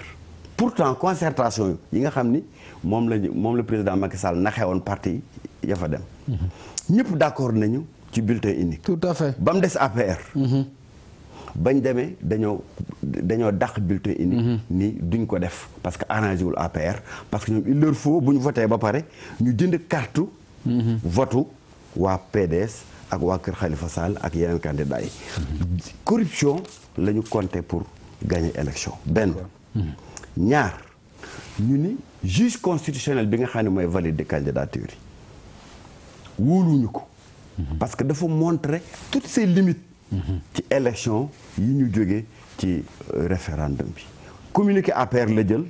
Speaker 1: pourtant concertation yi nga xam ni moom la président Macky Sall naxewoon parti ya fa dem. ñëpp d'accord nañu ci bulletin unique.
Speaker 4: tout à fait
Speaker 1: ba mu des APR. bañ demee dañoo dàq bulletin unique. ni duñ ko def parce que arrangé wul APR parce que ñoom il leur faut bu ñu voté ba pare ñu jënd carte. votu waa PDS ak waa Kër Khalifa Sall ak yeneen candidats yi. corruption la ñu compté pour gagner élection benn. ñaar ñu ni juge constitutionnel bi nga xam ne mooy valider candidature yi wóoluñu ko. parce que dafa montrer toutes ses limites. ci élection yi ñu jógee ci référendum bi. communiqué APR la jël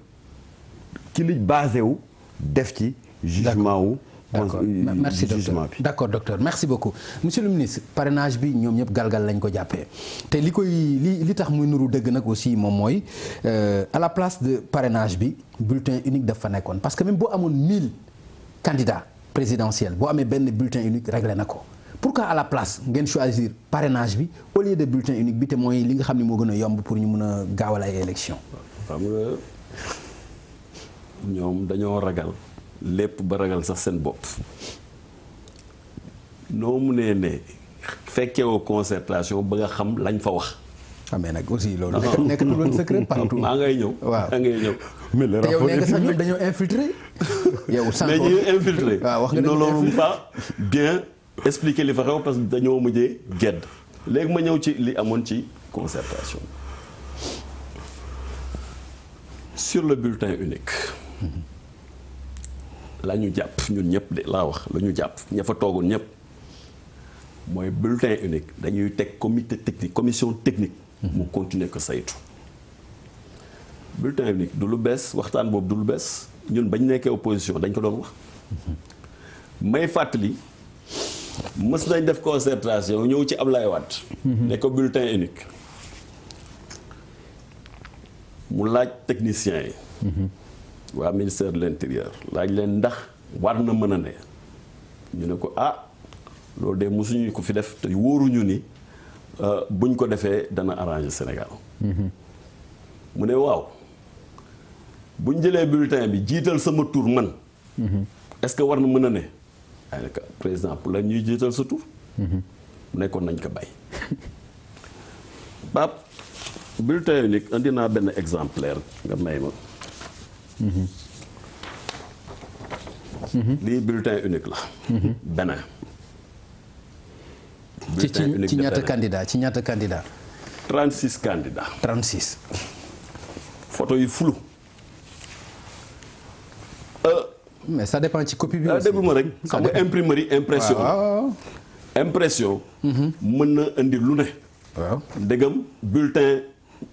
Speaker 1: ci li basé wu def ci jugement wu.
Speaker 4: d'accord merci docteur d'accord docteur merci beaucoup monsieur le ministre parrainage bi ñoom ñëpp galgal lañ ko jàppee te li tax muy nuru dëgg nag aussi moom mooy à la place de parrainage bi bulletin unique daf fa nekkoon parce que même boo amoon 1000 candidats présidentiels boo amee benn bulletin unique réglé na ko pourquoi à la place ngeen choisir parrainage bi au lieu de bulletin unique bi te mooy li nga xam ne moo gën a yomb pour ñu mën a gaawal ay élection
Speaker 5: xam nga ñoom dañoo ragal lépp ba ragal sax seen bopp noo mu ne fekkewoo concertation ba nga xam lañ fa wax.
Speaker 4: mais nag aussi loolu. nekk na loolu secret partout.
Speaker 5: maa ngay ñëw.
Speaker 4: waaw
Speaker 5: maa ngay ñëw.
Speaker 1: mais le rapport
Speaker 4: yow sax ñoom dañoo infiltré. yow sànq
Speaker 5: mais ñuy infiltré.
Speaker 4: waaw wax nga
Speaker 5: non loolu pas bien expliquer li fa xew parce que dañoo mujjee gedd léegi ma ñëw ci li amoon ci concertation sur le bulletin unique. la ñu jàpp ñun ñëpp de laa wax la ñu jàpp ña fa toogoon ñëpp mooy bulletin unique dañuy teg comité technique commission technique. mu continuer ko saytu. bulletin unique du lu bees waxtaan boobu du lu bees ñun bañ nekkee opposition dañ ko doon wax. may fàttali mës nañ def concertation ñëw ci Ablaye Wade. ne ko bulletin unique. mu laaj techniciens yi. waa ministère de l'intérieur laaj leen ndax war na mën a ne ñu ne ko loolu de mosuñu ko fi def te wóoruñu ni buñ ko defee dana arranger Sénégal. mu ne waaw buñ jëlee bulletin bi jiital sama tur man. est-ce que war na mën a ne. ay nag président pour la ñuy jiital sa tur. mu nekkoon nañ ko bay. Pape bulletin unique indi naa benn exemplaire nga may ma. lii bulletin unique la. Bénin. bulletin unique
Speaker 4: ci ñaata candidat ci ñaata candidat.
Speaker 5: 36 candidats.
Speaker 4: 36.
Speaker 5: photo yu flou.
Speaker 4: mais ça dépend ci copie bi aussi.
Speaker 5: déglu ma rek xam nga imprimerie impression. impression. mën na indi lu ne.
Speaker 4: waaw
Speaker 5: dëggam bulletin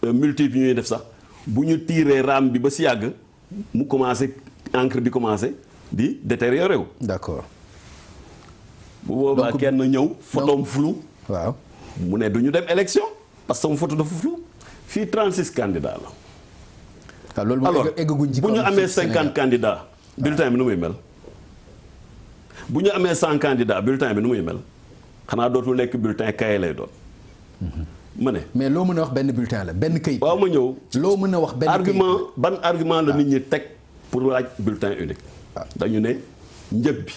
Speaker 5: multiple ñuy def sax bu ñu tiiree raam bi ba si yàgg. mu commencé encre bi commencé di détériorer wu. d'accord. bu boobaa kenn ñëw photom flou.
Speaker 4: waaw
Speaker 5: mu ne du ñu dem élection parce que sama photo dafa flou fii 36 candidats la.
Speaker 4: waaw loolu moom eggaguñ ci
Speaker 5: bu ñu amee 50 candidats. bulletin bi nu muy mel. bu ñu amee 100 candidats bulletin bi nu muy mel xanaa dootul nekk bulletin kaye lay doon. ma ne
Speaker 4: mais loo mën a wax benn bulletin la benn këyit.
Speaker 5: waaw ma ñëw.
Speaker 4: loo mën a wax benn
Speaker 5: argument ban argument la nit ñi teg pour laaj bulletin unique. dañu ne njëg bi.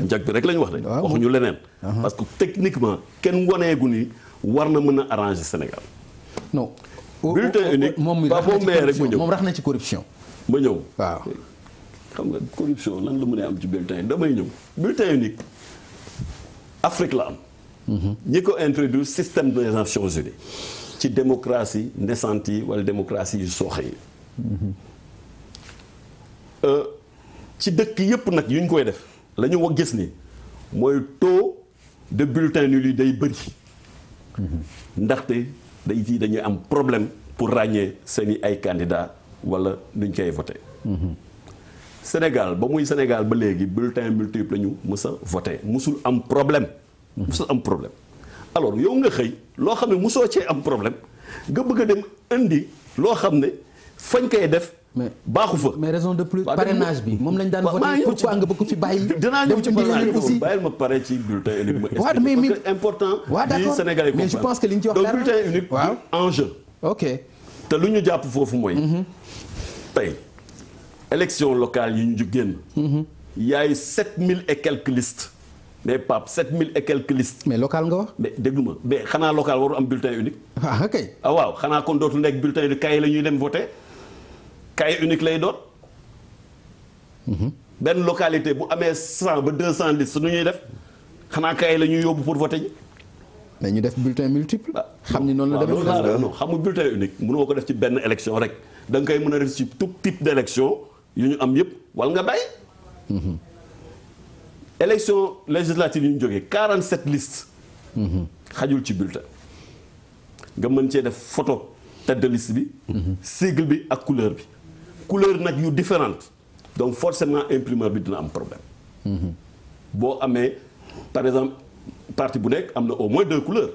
Speaker 5: njëg bi rek la ñu wax de. waxuñu leneen. parce que techniquement kenn waneegu ni war na mën a arranger Sénégal.
Speaker 4: non.
Speaker 5: bulletin unique
Speaker 4: moom rax na ci corruption.
Speaker 5: ma ñëw.
Speaker 4: waaw
Speaker 5: xam nga corruption lan la mën a am ci bulletin damay ñëw. bulletin unique Afrique la am. ñi ko introduire système des Nations Unies ci démocratie naissante yi wala démocratie yu sooxe yi. ci dëkk yëpp nag yu ñu koy def la ñu gis ni mooy taux de bulletin nul yi day bëri. ndaxte dañuy am problème pour ràññee seeni ay candidats wala nuñ koy voté. Sénégal ba muy Sénégal ba léegi bulletin multiple la ñu mës a voté musul am problème. musul am problème alors yow nga xëy loo xam ne musoo cee am problème nga bëgg a dem indi loo xam ne fañ koy def baaxu fa.
Speaker 4: mais raison de plus parrainage bi moom lañ daan voté pourquoi nga bëgg fi bàyyi.
Speaker 5: dinaa ñëw ci parrainage bi bàyyil ma pare ci bulletin unique ma expliqué parce que important.
Speaker 4: d'accord
Speaker 5: Sénégalais
Speaker 4: mais je pense que li ñu ci wax
Speaker 5: donc bulletin unique. enjeu.
Speaker 4: ok
Speaker 5: te lu ñu jàpp foofu mooy. tey élection locale yi ñu génn. y a eu 7000 et quelques listes. mais Pape 7000 et quelques listes.
Speaker 4: mais local nga wax.
Speaker 5: mais déglu ma mais xanaa local waru am bulletin unique.
Speaker 4: ok.
Speaker 5: waaw xanaa kon dootul nekk bulletin unique kaye la ñuy dem voter kaye unique lay doon. benn localité bu amee 100 ba 200 listes nu ñuy def xanaa kaye la ñuy yóbbu pour voter ji.
Speaker 4: mais ñu def bulletin multiple. xam ni noonu la demee
Speaker 5: non xam nga bulletin unique mënoo ko def ci benn élection rek da nga koy mën a def ci tout type d' élection yu ñu am yëpp wala nga bàyyi. élection législative yi ñu jógee 47 listes. xajul ci bulletin. nga mën cee def photo tête de liste bi. sigle bi ak couleur bi. couleur nag yu différente donc forcément imprimeur bi dina am problème. boo amee par exemple parti bu nekk am na au moins 2 couleurs.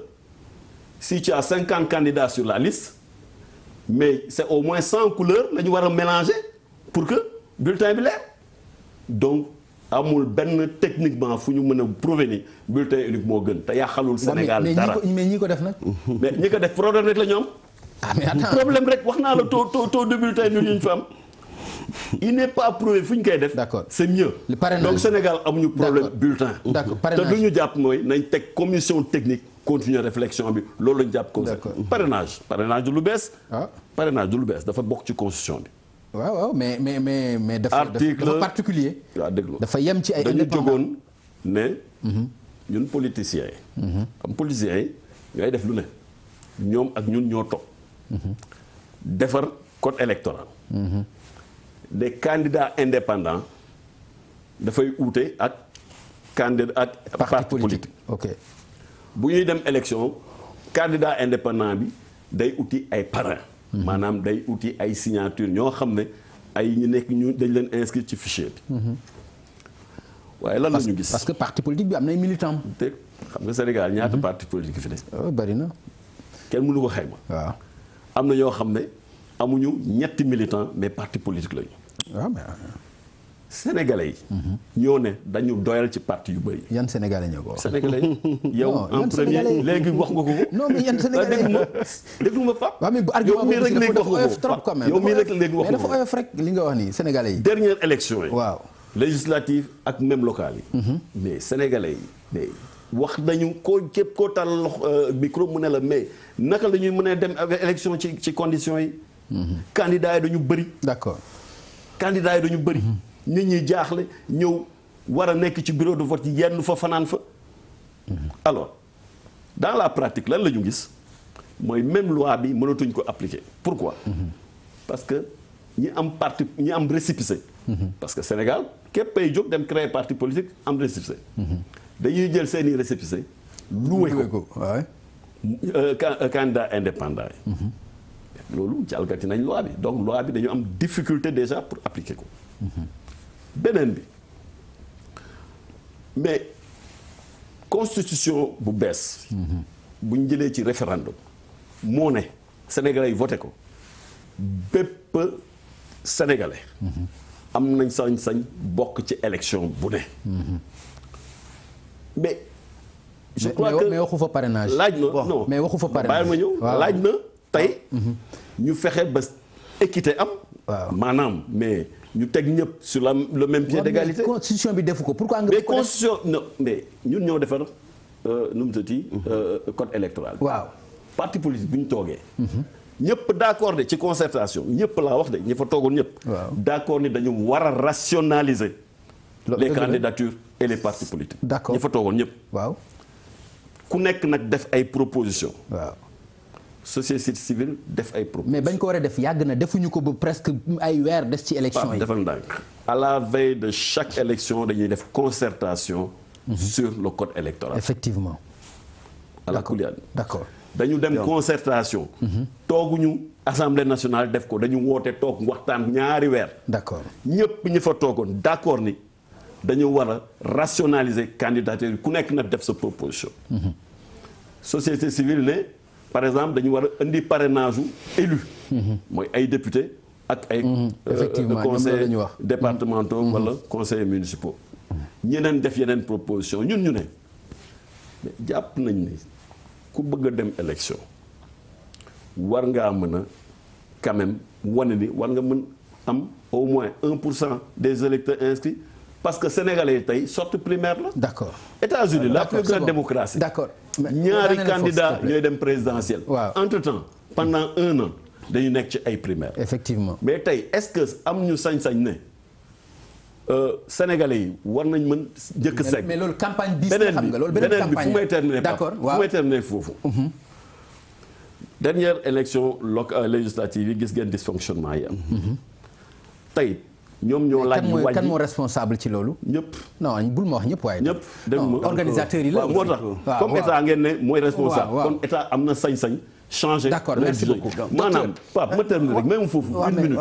Speaker 5: si tu as 50 candidats sur la liste mais c'est au moins 100 couleurs la ñu war a mélanger pour que bulletin bi leer donc. amul benn techniquement fu ñu mën a prouver ni bulletin unique moo gën te yàqalul Sénégal dara
Speaker 4: mais ñi ko def nag.
Speaker 5: mais ñi ko def problème rek la ñu am.
Speaker 4: mais attends
Speaker 5: problème rek wax naa la taux de bulletin nul yi ñu fa am. il n'est pas prouvé fu ñu koy def.
Speaker 4: d'accord
Speaker 5: c'est mieux. donc Sénégal amuñu problème bulletin.
Speaker 4: d'accord
Speaker 5: te lu ñu jàpp mooy nañ teg commission technique continuer réflexion bi loolu la ñu jàpp.
Speaker 4: d'accord
Speaker 5: parrainage du lu bees. parrainage du lu bees dafa bokk ci constitution bi.
Speaker 4: waaw mais dafa particulier.
Speaker 5: waaw déglu
Speaker 4: dafa yem ci ay
Speaker 5: dañu jógoon ne. ñun politiciens yi. am politiciens yi ñooy def lu ne. ñoom ak ñun ñoo toog. defar code électoral. des candidats indépendants dafay uute ak parti politique.
Speaker 4: ok
Speaker 5: bu ñuy dem élection candidat indépendant bi day uti ay parrain. maanaam day uti ay signature ñoo xam ne ay ñu nekk ñu dañ leen inscrire ci fichier bi. waaye lan la ñu gis
Speaker 4: parce que parti politique bi am nay militants.
Speaker 5: te xam nga Sénégal ñaata parti politique fi ne.
Speaker 4: bari na.
Speaker 5: kenn mënu ko xayma.
Speaker 4: waaw
Speaker 5: am na ñoo xam ne amuñu ñetti militants mais parti politique lañu.
Speaker 4: waaw mais.
Speaker 5: Sénégalais yi. ñoo ne dañu doyal ci parti yu bëri.
Speaker 4: yan Sénégalais ñoo ko wax.
Speaker 5: Sénégalais yi yow en premier léegi wax nga ko.
Speaker 4: non mais yan Sénégalais
Speaker 5: déglu ma Pape.
Speaker 4: waaw mais bu argument
Speaker 5: yow mii rek léegi wax nga ko
Speaker 4: trop quand même.
Speaker 5: yow mii rek léegi wax nga ko
Speaker 4: dafa oyof rek li nga wax nii Sénégalais yi.
Speaker 5: dernière élection yi.
Speaker 4: waaw
Speaker 5: législative ak même locale yi. mais Sénégalais yi mais wax nañu koo képp koo tal micro mu ne la mais naka la ñuy mën a dem avec élection ci conditions yi. candidats yi dañu bëri.
Speaker 4: d'accord
Speaker 5: candidats yi dañu bëri. nit ñi jaaxle ñëw war a nekk ci bureau de vote yi yenn fa fanaan fa. alors dans la pratique lan la ñu gis mooy même loi bi mënatuñ ko appliquer pourquoi. parce que ñi am récépissé. parce que Sénégal képp ay jóg dem créer parti politique am récépissé. dañuy jël seeni récépissé loué ko candidat indépendant yi. loolu jalgati nañ loi bi donc loi bi dañu am difficulté déjà pour appliquer ko. beneen bi mais constitution bu bees. bu ñu jëlee ci référendum moo ne Sénégalais yi voté ko bépp Sénégalais. am nañ sañ-sañ bokk ci élection bu ne. mais je crois que
Speaker 4: mais waxu fa parrainage.
Speaker 5: laaj na non
Speaker 4: mais waxu fa parrainage
Speaker 5: bàyyi ma ñëw laaj na tey. ñu fexe ba équité am. waaw maanaam mais. ñu teg ñëpp sur le même pied d'égalité.
Speaker 4: mais constitution bi defu ko pourquoi nga.
Speaker 5: mais constitution non mais ñun ñoo defar nu mu tëddee code électoral.
Speaker 4: waaw
Speaker 5: parti politique bu ñu toogee. ñëpp d'accord de ci concertation ñëpp laa wax de ñi fa toogoon ñëpp.
Speaker 4: waaw
Speaker 5: d'accord ni dañu war a rationaliser. les candidatures et les partis politiques.
Speaker 4: d'accord
Speaker 5: ñi fa toogoon ñëpp.
Speaker 4: waaw
Speaker 5: ku nekk nag def ay propositions.
Speaker 4: waaw.
Speaker 5: société civile def ay propositions.
Speaker 4: mais bañ ko war a def yàgg na defuñu ko ba presque ay weer des ci élection yi.
Speaker 5: defal ndànk à la veille de chaque élection dañuy def concertation. sur le code électoral.
Speaker 4: effectivement.
Speaker 5: à la kuliane.
Speaker 4: d'accord
Speaker 5: dañu dem concertation. tooguñu assemblée nationale def ko dañu woote toog waxtaan ñaari weer.
Speaker 4: d'accord
Speaker 5: ñëpp ñi fa toogoon d'accord ni dañu war a rationaliser candidature yi ku nekk nag def sa proposition. société civile ne par exemple dañu war a indi parrainage u élu. mooy ay député ak ay
Speaker 4: effectivement
Speaker 5: conseils départementaux wala conseillers municipaux ñeneen def yeneen proposition ñun ñu ne mais jàpp nañ ni ku bëgg a dem élection war ngaa mën a quand même wane ni war nga mën am au moins 1% des électeurs inscrits parce que sénégalais yi tey sortie primaire la.
Speaker 4: d'accord
Speaker 5: États-Unis la plus grande démocratie.
Speaker 4: d'accord
Speaker 5: ñaari candidats ñooy dem présidentiel.
Speaker 4: waaw
Speaker 5: entre-temps pendant 1 an dañu nekk ci ay primaires.
Speaker 4: effectivement
Speaker 5: mais tey est-ce que am ñu sañ-sañ ne sénégalais yi war nañ mën njëkk segg.
Speaker 4: mais loolu campagne bis la xam nga loolu beneen campagne
Speaker 5: fu may terminer
Speaker 4: d'accord
Speaker 5: fu may terminer foofu. dernière élection législative yi gis ngeen dysfonctionnement yi am. tey ñoom ñoo laaj ñu wàññi
Speaker 4: kan moo responsable ci loolu.
Speaker 5: ñëpp.
Speaker 4: non bul ma wax ñëpp waaye.
Speaker 5: ñëpp dégg nga
Speaker 4: organisateurs yi la.
Speaker 5: moo tax comme état ngeen ne mooy responsable. kon état am na sañ-sañ. changer.
Speaker 4: D'accord, merci beaucoup.
Speaker 5: maanaam Pape ma terminer rek même foofu. une minute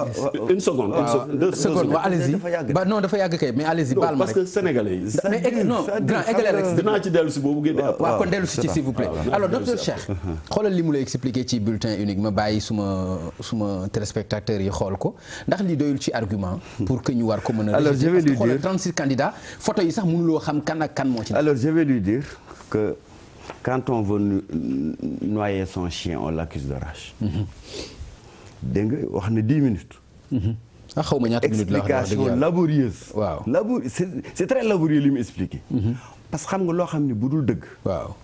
Speaker 5: une seconde. deux secondes
Speaker 4: waaw allez-y ba non dafa yàgg kay mais allez-y baal ma
Speaker 5: parce
Speaker 4: rek.
Speaker 5: que sénégalais yi.
Speaker 4: mais non grand égalé rek.
Speaker 5: dinaa ci dellu si boobu ngeen di.
Speaker 4: waaw kon dellu si ci s'il vous plaît. alors docteur Cheikh. xoolal li mu lay expliquer ci bulletin unique ma bàyyi suma téléspectateurs yi xool ko ndax li doyul ci argument. pour que ñu war ko mën a.
Speaker 1: alors je vais lui dire
Speaker 4: xoolal 36 candidats photo yi sax mënuloo xam kan ak kan moo ci.
Speaker 1: alors je vais lui dire que. Quand on veut noyer son chien on l'accuse de rage. dégg nga wax na 10 minutes.
Speaker 4: ah xaw ma ñaata minutes la wax
Speaker 1: explication laborieuse.
Speaker 4: waaw
Speaker 1: c'est très laborieux li mu expliqué. parce que xam nga loo xam ne bu dul dëgg.
Speaker 4: waaw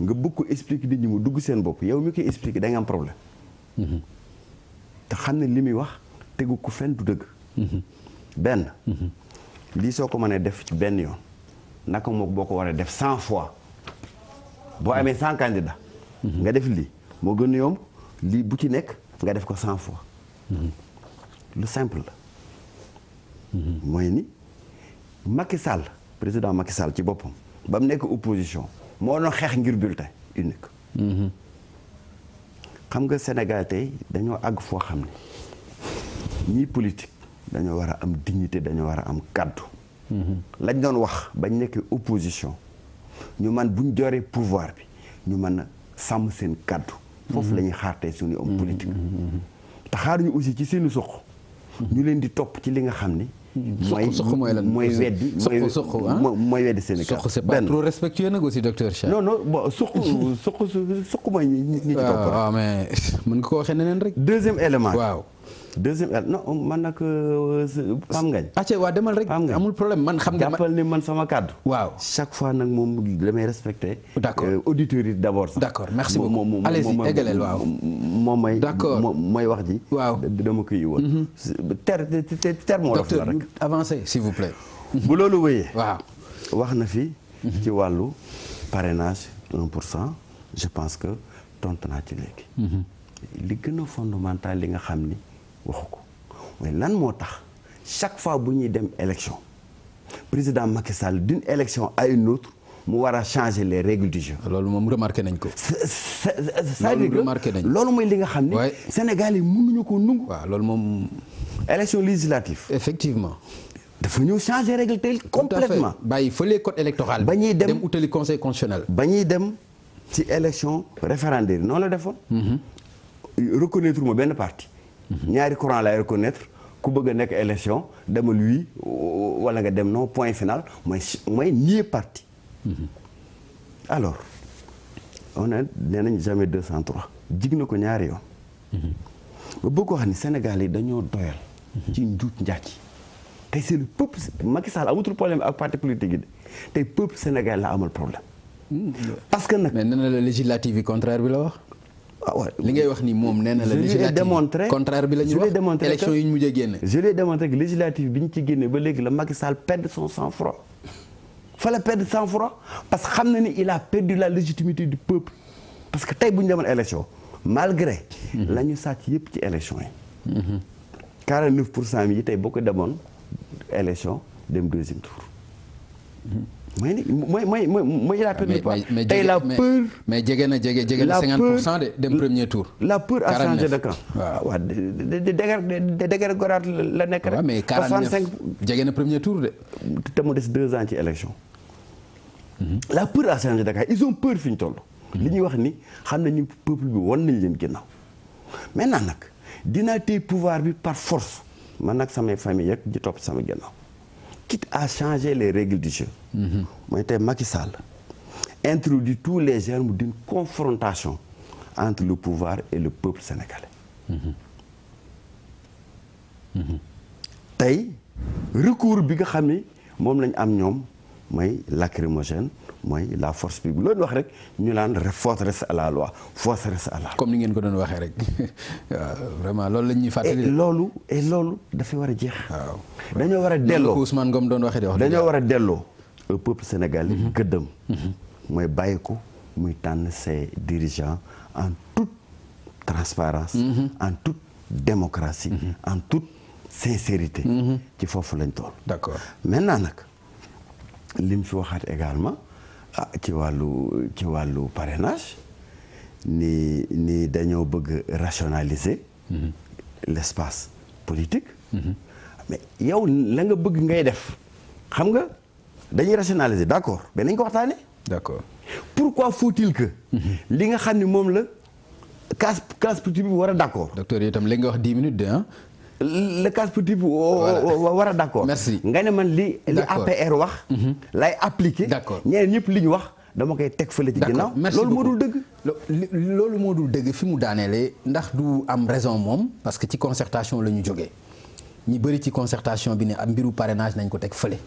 Speaker 1: nga bëgg ko expliquer nit ñi mu dugg seen bopp yow mi koy expliquer da nga am problème. te xam ne li muy wax tegu ko fenn du dëgg. benn. lii soo ko mënee def ci benn yoon naka moom boo ko waree def 100 fois. boo amee 100 candidats. nga def lii moo gën a yomb lii bu ci nekk nga def ko 100 fois. lu simple la. mooy ni Macky Sall président Macky Sall ci boppam ba mu nekk opposition moo doon xeex ngir bulletin unique. xam nga Sénégal tey dañoo àgg foo xam ne ñii politique dañoo war a am dignité dañoo war a am kàddu. lañ doon wax bañ nekk opposition. ñu man bu ñu joree pouvoir bi ñu mën a sàmm seen kàddu foofu la ñuy xaar tey suñu homme politique te xaaruñu aussi ci seeni soq ñu leen di topp ci li nga xam ni mooy weddi Sénégal
Speaker 4: soq c'est pas trop respectueux nag aussi docteur Cheikh
Speaker 1: non bon soq mooy ñi ci topp
Speaker 4: waaw mais mën nga ko waxee neneen rek
Speaker 1: deuxième élément
Speaker 4: waaw
Speaker 1: non man nag Pam Ngagne.
Speaker 4: acca waa demal rek amul problème man xam nga
Speaker 1: jàppal ni man sama kàddu.
Speaker 4: waaw
Speaker 1: chaque fois nag moom damay respecté.
Speaker 4: d'accord
Speaker 1: auditeurs yi d'abord sax.
Speaker 4: d'accord merci beaucoup allez-y égaleel waaw.
Speaker 1: moom mooy.
Speaker 4: d'accord
Speaker 1: mooy wax ji.
Speaker 4: waaw
Speaker 1: dama koy woon. terme wolof la rek.
Speaker 4: avancez s'il vous plaît.
Speaker 1: bu loolu wéyee.
Speaker 4: waaw
Speaker 1: wax na fi. ci wàllu parrainage 1%. je pense que tontu naa ci léegi. li gën a fondamental li nga xam ni. waxu ko mais lan moo tax chaque fois bu ñuy dem élection président Macky Sall d'une élection à une autre mu war a changer les règles du jeu.
Speaker 4: loolu moom remarqué nañ ko.
Speaker 1: c'est-à-dire que loolu mooy li nga xam ni. Sénégal yi mënuñu ko nungu.
Speaker 4: waaw loolu moom.
Speaker 1: élection législative.
Speaker 4: effectivement.
Speaker 1: dafa ñëw changer règle tey complètement.
Speaker 4: bàyyi fële code électoral.
Speaker 1: ba ñuy dem
Speaker 4: utali conseil constitutionnel.
Speaker 1: ba ñuy dem ci élection référendaire noonu la defoon. reconnaître ma benn parti. ñaari courant lay reconnaître ku bëgg a nekk élection demal oui wala nga dem non point final mooy nier parti. alors on a nee nañ jamais 203 jig na ko ñaari yoon. ba bëgg ko xam ni Sénégal yi dañoo doyal. ci njuut njàcc. tey c'est le peuple Macky Sall amatul problème ak parti politique yi de tey peuple Sénégal la amal problème. parce que nag
Speaker 4: mais nee na la législative yi contraire bi la wax.
Speaker 1: waaw
Speaker 4: li ngay wax ni moom nee na la législative contraire bi la ñuy wax élection yi ñu mujjee génne.
Speaker 1: je l'ai démontré que législative bi ñu ci génne ba léegi la Macky Sall perd son sang-froid. fa la perdre sang-froid parce que xam na ni il a perdu la légitimité du peuple parce que tey bu ñu demoon élection malgré. la ñu sàcc yëpp ci élection yi. 49% yi tey boo ko demoon élection dem deuxième tour. mooy il a perdu pas tey la peur.
Speaker 4: mais jege na 50% de dem premier tour.
Speaker 1: la peur a changé de camp. waaw de dégrégorate la nekk rek.
Speaker 4: mais 49 jege na premier tour de.
Speaker 1: te mu des 2 ans ci élection. la peur a changé de camp ils ont peur fi ñu toll. li ñuy wax ni xam nañu peuple bi wan nañ leen ginnaaw. maintenant nag dinaa téye pouvoir bi par force man nag samay famille yëpp di topp sama gannaaw quitte à changer les règles du jeu. mooy tey Macky Sall introduit tous les germes d'une confrontation entre le pouvoir et le peuple sénégalais. tey recours bi nga xam ni moom lañ am ñoom mooy lacrymogène mooy la force publique loolu wax rek ñu naan force reste à la loi force reste à la loi.
Speaker 4: comme ni ngeen ko doon waxee rek vraiment loolu la ñuy fàttali.
Speaker 1: loolu dafa war a jeex. waaw dañoo war a delloo
Speaker 4: Ousmane Ngom doon waxee de wax
Speaker 1: dañoo war a delloo au peuple sénégalais gëddëm. mooy bàyyi ko muy tànn ses dirigeants en toute transparence en toute démocratie en toute sincérité ci foofu lañ toll.
Speaker 4: d'accord
Speaker 1: maintenant nag li mu fi waxaat également ci wàllu parrainage ni dañoo bëgg rationaliser l'espace politique mais yow la nga bëgg ngay def xam nga dañuy rationaliser d'accord mais nañ ko waxtaane
Speaker 4: d'accord
Speaker 1: pourquoi faut-il que li nga xam ni moom la classe politique bi war a d'accord
Speaker 4: docteur yi itam léegi nga wax 10 minutes de ah
Speaker 1: le classe politique bi war a d'accord
Speaker 4: merci
Speaker 1: nga ne man li APR wax lay appliquer
Speaker 4: d'accord
Speaker 1: ñeneen ñëpp li ñu wax dama koy teg fële ci ginnaaw loolu moo dul dëgg
Speaker 4: loolu moo dul dëgg fi mu daaneele ndax du am raison moom parce que ci concertation la ñu jógee ñi bëri ci concertation bi ne am mbiru parrainage nañ ko teg fële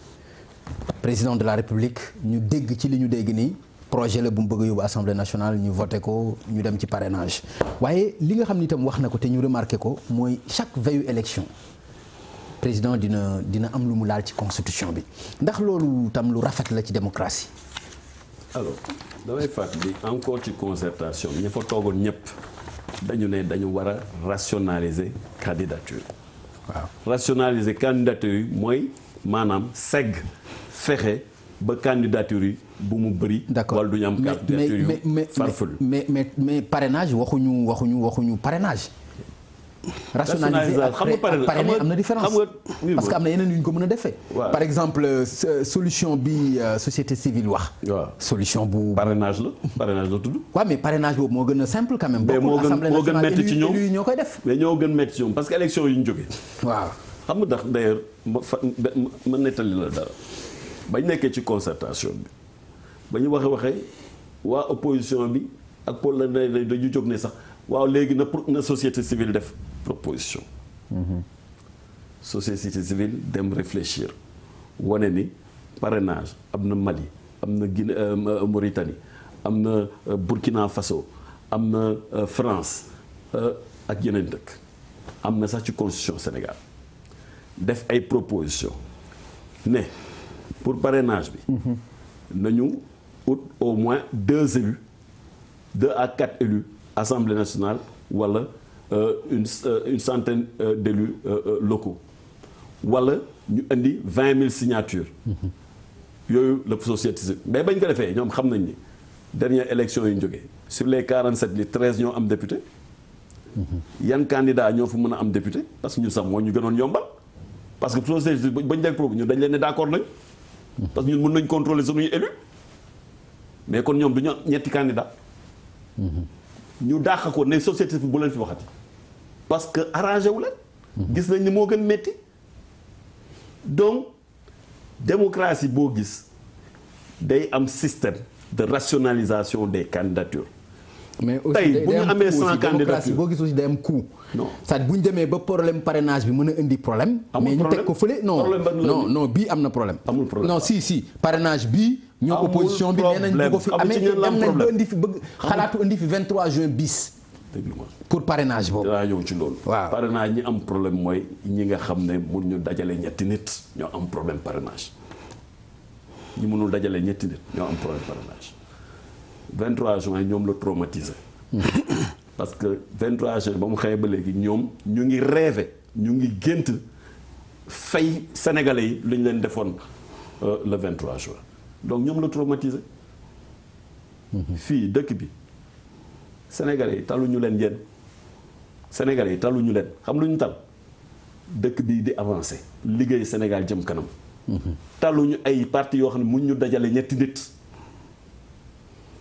Speaker 4: président de la république ñu dégg ci li ñu dégg nii projet la bu mu bëgg a yóbbu assemblée nationale ñu voté ko ñu dem ci parrainage waaye li nga xam ni itam wax na ko te ñu remarqué ko mooy chaque veille élection président dina am lu mu laal ci constitution bi ndax loolu tam lu rafet la ci démocratie.
Speaker 5: alors damay fàttali encore ci concertation ñi fa toogoon ñëpp dañu ne dañu war a rationaliser candidature waaw rationaliser candidature yi mooy maanaam segg fexe ba candidature yi bu mu bëri.
Speaker 4: d'accord
Speaker 5: wala du ñu am candidature yu farfelu
Speaker 4: mais parrainage waxuñu parrainage. rationaliser ak parrainer am na différence parce que am na yeneen yu ñu ko mën a defee. par exemple solution bi société civile wax.
Speaker 5: waaw
Speaker 4: solution bu.
Speaker 5: parrainage la tudd.
Speaker 4: waaw mais parrainage boobu moo gën a simple quand même.
Speaker 5: mais moo gën métti ci ñoom
Speaker 4: élu yi ñoo koy def.
Speaker 5: mais ñoo gën métti ci ñoom parce que élection yi ñu jógee.
Speaker 4: waaw
Speaker 5: xam nga tax d'ailleurs ma nettali la dara bañ nekkee ci concertation bi ba ñu waxee waa opposition bi ak pour la dañu jóg ne sax waaw léegi na société civile def proposition. société civile dem réfléchir wane ni parrainage am na Mali am na Guinée Mauritanie am na Burkina Faso am na France ak yeneen dëkk am na sax ci constitution Sénégal def ay proposition ne pour parrainage bi nañu ut au moins 2 à 4 élus Assemblée nationale wala une centaine d'élus locaux wala ñu indi 20 000 signatures yooyu la société civile mais bañ ko defee ñoom xam nañ ni dernière élection yu ñu jógee sur les 47 li 13 ñoo am député yan candidat ñoo fa mën a am député parce que ñun sax moo ñu gënoon yombal parce que société civile bañ def pro ñun dañ leen ne d'accord nañ parce que ñun mën nañ contrôler suñuy élu mais kon ñoom du ñu ñetti candidat ñu dàq ko ne société civile bu leen fi waxati parce que arrangé wu leen gis nañ ni moo gën métti donc démocratie boo gis day am système de rationalisation des candidatures.
Speaker 4: mais aussi
Speaker 5: tey bu ñu amee 100 candidatures
Speaker 4: boo gis aussi day am coût.
Speaker 5: non
Speaker 4: c'est-à-dire bu ñu demee ba problème parrainage bi mën a indi problème. mais ñu teg ko fële non bii am na problème.
Speaker 5: amul problème
Speaker 4: non si parrainage bii. ñoo opposition bi nee nañ bu ko fi amee dem nañ ba indi fi bëgg xalaatu indi fi 23 juin bis. pour parrainage boobu.
Speaker 5: daa ñëw ci loolu.
Speaker 4: waaw
Speaker 5: parrainage ñi am problème mooy ñi nga xam ne mun ñu dajale ñetti nit ñoo am problème parrainage ñi mënul dajale ñetti nit ñoo am problème parrainage 23 juin ñoom la traumatisé. parce que 23 juin ba mu xëyee ba léegi ñoom ñu ngi rêvé ñu ngi gént fay sénégalais yi lu ñu leen defoon le 23 juin donc ñoom la traumatisé. fii dëkk bi. Sénégalais yi taluñu leen yéen Sénégalais yi taluñu leen xam lu ñu tal dëkk bi di avancé liggéey Sénégal jëm kanam. taluñu ay parti yoo xam ne mun ñu dajale ñetti nit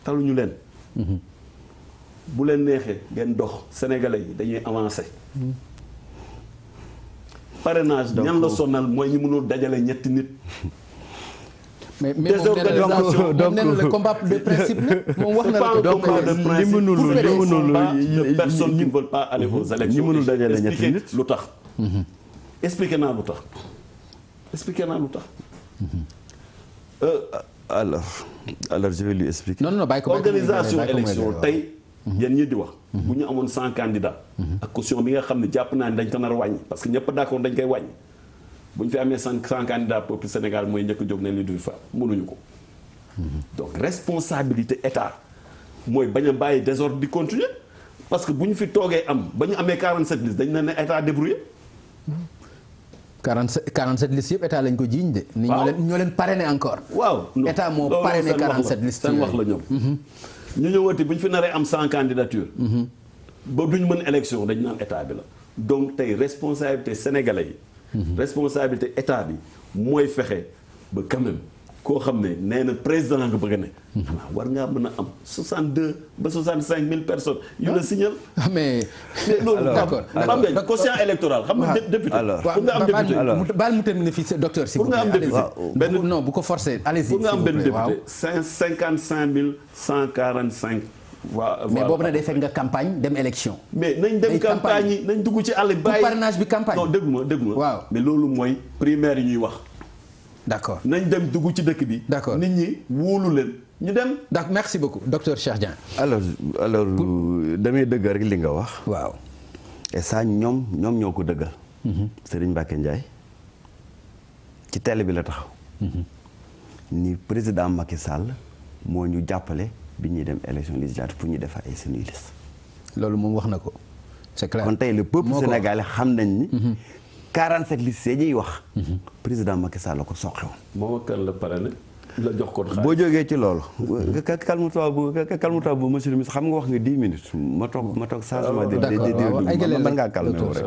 Speaker 5: taluñu leen. bu leen neexee ngeen dox sénégalais yi dañuy avancer. parrainage ñan la sonal mooy ñi mënul dajale ñetti nit.
Speaker 4: mais moom nee na le combat de principe la moom wax na la
Speaker 1: donc li mënul
Speaker 5: personne qui ne veut pas aller aux élections.
Speaker 1: ñi mënul dajale ñetti nit
Speaker 5: lu tax. expliqué naa lu tax.
Speaker 1: alors je vais lui expliquer.
Speaker 4: non bàyyi ko
Speaker 5: organisation élection tey. yéen ñi di wax. bu ñu amoon 100 candidats. ak caution bi nga xam ne jàpp naa ne dañ ko nar a wàññi parce que ñëpp d'accord dañ koy wàññi. bu ñu fi amee 100 candidats peuple Sénégal mooy njëkk a jóg ne li du fa mënuñu ko. donc responsabilité état mooy bañ a bàyyi désordre di continuer parce que bu ñu fi toogee am ba ñu amee 47 listes dañ ne état débrouillé.
Speaker 4: 47 listes yëpp état lañ ko jiiñ de.
Speaker 5: waaw
Speaker 4: ñoo leen parrainé encore.
Speaker 5: waaw
Speaker 4: état moo parrainé 47 listes
Speaker 5: seen wax la ñoom. ñu ñëwati bu ñu fi naree am 100 candidatures. ba duñ mën élection dañ naan état bi la. donc tey responsabilité sénégalais yi. responsabilité état bi mooy fexe ba quand même koo xam ne nee na président nga bëgg a ne. xanaa war ngaa mën a am 62 ba 65 000 personnes yu la signal.
Speaker 4: mais
Speaker 5: loolu
Speaker 4: d'accord
Speaker 5: xam nga quotient électoral xam nga député. pour nga am député
Speaker 4: baal mu terminer fii docteur s'il vous plaît.
Speaker 5: pour nga am député
Speaker 4: benn non bu ko forcer allez-y.
Speaker 5: pour nga am benn député 55 145. waaw
Speaker 4: mais boobu nag day fekk nga campagne dem élection.
Speaker 5: mais nañ dem campagne yi nañ dugg ci àll bi. bàyyi
Speaker 4: parrainage bi campagne.
Speaker 5: non dégg ma
Speaker 4: waaw
Speaker 5: mais loolu mooy primaire yi ñuy wax.
Speaker 4: d'accord
Speaker 5: nañ dem dugg ci dëkk bi.
Speaker 4: d'accord
Speaker 5: nit ñi wóolu leen ñu dem.
Speaker 4: d'accord merci beaucoup docteur Cheikh Dieng.
Speaker 1: alors damay dëgg rek li nga wax.
Speaker 4: waaw.
Speaker 1: et ça ñoom ñoo ko dëggal. Serigne Mbacké Ndiaye ci télé bi la taxaw. ni président Macky Sall moo ñu jàppale bi ñuy dem élection législative pour ñu def ay suñuy liste.
Speaker 4: loolu moom wax na ko c'est clair.
Speaker 1: kon tey le peuple sénégalais xam nañ ni. 47 listes yi ñuy wax. président Macky Sall la ko soqe woon.
Speaker 5: moom ak kan la parrainé la jox ko xaalis.
Speaker 1: boo jógee ci loolu. calme-toi bu monsieur le ministre xam nga wax nga 10 minutes ma toog changement de mën ngaa calmer rek.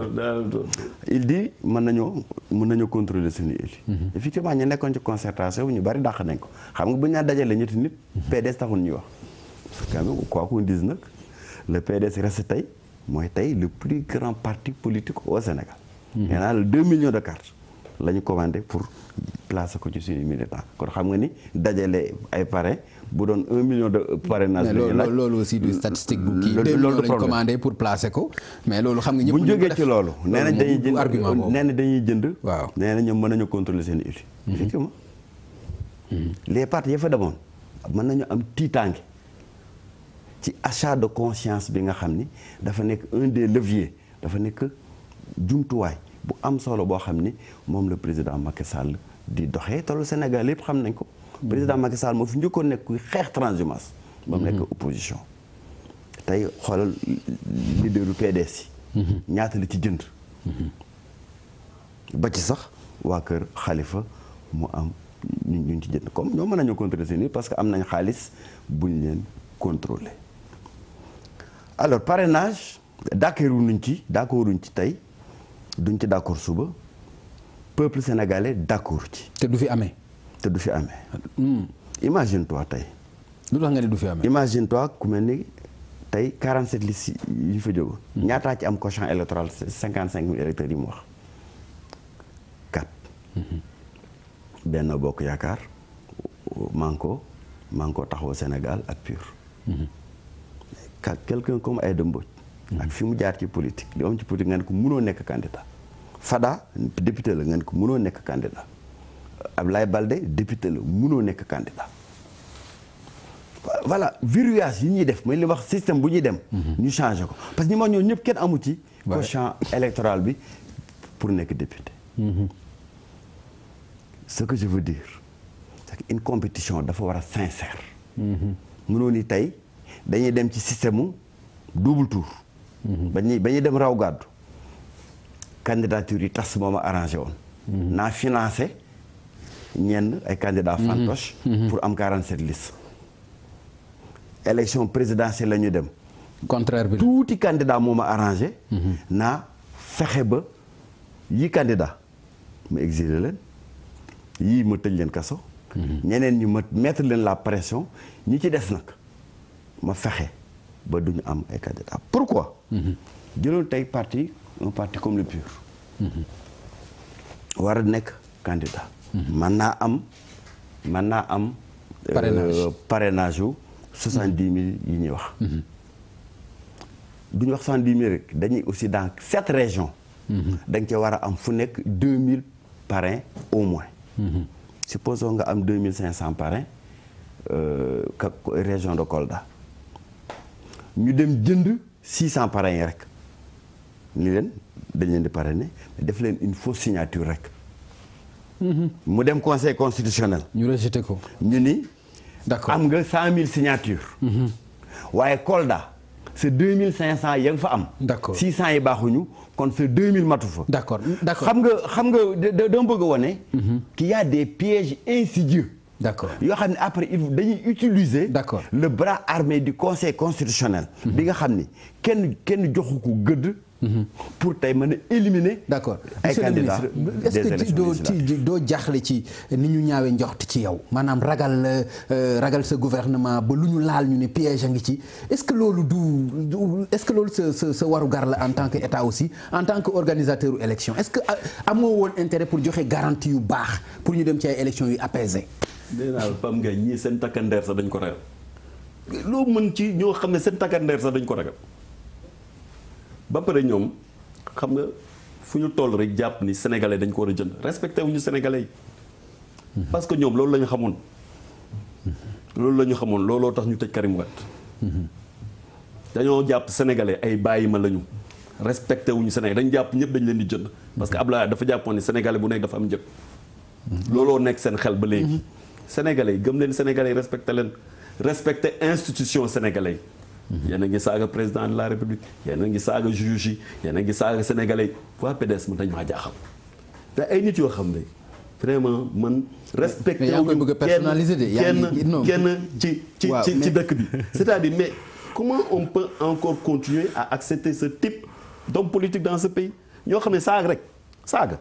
Speaker 1: il dit mën nañoo contrôler suñu éli. effectivement ñu nekkoon ci concertation ñu bari dàq nañ ko xam nga bu ñu naan dajalee ñetti nit. PDS taxul ñuy wax. quand même quoi qu'on dise nag le PDS reste tey mooy tey le plus grand parti politique au Sénégal. nee naa la 2 millions de cartes la ñu commandé pour placer ko ci suñu militant kon xam nga ni dajale ay parrain bu doon 1 million de parrainage.
Speaker 4: loolu aussi du statistique bu kii 2 millions lañu commandé pour placer ko. mais loolu xam nga ñëpp
Speaker 1: bu ñu jógee ci loolu. nee nañ dañuy jënd
Speaker 4: argument boobu
Speaker 1: nee na dañuy jënd.
Speaker 4: waaw
Speaker 1: nee na ñoom mën nañu contrôler seen élu. effectivement les partis ya fa demoon mën nañu am tiitaange ci achat de conscience bi nga xam ni dafa nekk un des leviers dafa nekk jumtuwaay bu am solo boo xam ni moom la président Macky Sall di doxee te lu Sénégal yëpp xam nañ ko. président Macky Sall moo fi njëkkoon nekk kuy xeex transhumance. ba mu nekk opposition. tey xoolal leaderu PDS yi. ñaata la ci jënd. ba ci sax waa kër Khalifa mu am ñu ci jënd comme ñoo mën nañoo contrôler seen i parce que am nañ xaalis buñ leen contrôler. alors parrainage d'accorduñ ci tey duñ ci d'accord suba peuple sénégalais d'accord ci.
Speaker 4: te du fi amee.
Speaker 1: imagine toi tey.
Speaker 4: lu tax nga ne du fi amee.
Speaker 1: imagine toi ku mel ni tey 47 listes yi fa jóg. ñaataa ci am quotient électoral 55 000 électeurs yi mu wax 4. Benno Bokk Yaakaar Manko Taxawu Sénégal ak PUR. quelqu'un comme Aïda Mbodj ak fi mu jaar ci politique li am ci politique nga ne ko mënoo nekk candidat. Fada député la nga ne ko mënoo nekk candidat. Ablaye Baldé député la mënoo nekk candidat. voilà verrouillage yi ñuy def mooy li wax système bu ñuy dem. ñu changé ko parce que ñi ma ñoo ñëpp kenn amu ci. quotient électoral bi pour nekk député. ce que je veux dire c'est qu'une compétition dafa war a sincère. mënoo ni tey dañuy dem ci système mu double tour. ba ñuy dem raw gàddu. candidature yi tas moo ma arrangé woon. naa financé ñenn ay candidats fantoche. pour am 47 listes. élection présidentielle la ñu dem.
Speaker 4: contraire bi
Speaker 1: tuuti candidat moo ma arrangé. naa fexe ba yi candidat ma exilé leen yii ma tëj leen kaso. ñeneen ñi ma mettre leen la pression ñi ci des nag ma fexe ba duñu am ay candidats pourquoi. jëloon tey un parti comme le PUR. war a nekk candidat. mën naa am. parrainage yu 70 000 yi ñuy wax. duñu wax 70 000 rek dañuy aussi dans 7 régions. da nga ci war a am fu nekk 2000 parrains au moins. supposons nga am 2500 parrains région de Kolda. ñu dem jënd 600 parrains yi rek. ni leen dañ leen di parrainer mais def leen une fausse signature rek. mu dem conseil constitutionnel.
Speaker 4: ñu rejeté ko.
Speaker 1: ñu ni.
Speaker 4: d'accord
Speaker 1: am nga 100 000 signatures. waaye Kolda c'est 2500 ya nga fa am.
Speaker 4: d'accord
Speaker 1: 600 yi baaxuñu kon c'est 2000 matu fa.
Speaker 4: d'accord
Speaker 1: xam nga dama bëgg a wane. qu'il y a des pièges insidieux.
Speaker 4: d'accord
Speaker 1: yoo xam ne après dañuy utiliser.
Speaker 4: d'accord
Speaker 1: le bras armé du conseil constitutionnel. bi nga xam ni kenn joxu ko gëdd. pour tey mën a éliminer.
Speaker 4: d'accord
Speaker 1: ay candidats
Speaker 4: est-ce que doo jaaxle ci ni ñu ñaawee njoxt ci yow maanaam ragal sa gouvernement ba lu ñu laal ñu ne piège a ngi ci est-ce que loolu sa warugar la en tant que état aussi en tant que organisateur u élection est-ce que amoo woon intérêt pour joxe garantie yu baax pour ñu dem ci ay élections yu apaisées.
Speaker 5: nee naa Pam Ngagne ñii seen takkandeer sax dañ ko ragal loo mën ci ñoo xam ne seen takkandeer sax dañ ko ragal. ba pare ñoom xam nga fu ñu toll rek jàpp ni sénégalais dañ ko war a jënd respecté wuñu sénégalais yi. parce que ñoom loolu la ñu xamoon. looloo tax ñu tëj Karim Wade. dañoo jàpp sénégalais ay bàyyi ma lañu respecté wuñu sénégalais dañ jàpp ñëpp dañ leen di jënd. parce que Abdoulaye dafa jàppoon ni sénégalais bu nekk dafa am njëg. looloo nekk seen xel ba léegi. sénégalais yi gëm leen sénégalais yi respecté institution sénégalais yi. yéen a ngi saaga président de la république yéen a ngi saaga juge yi yéen a ngi saaga sénégalais waa PDS man dañ maa jaaxal te ay nit yoo xam ne vraiment man. respecté wuñu kenn ci dëkk bi. c'est-à-dire mais comment on peut encore continuer à accepter ce type d'homme politique dans ce pays ñoo xam ne saaga rek saaga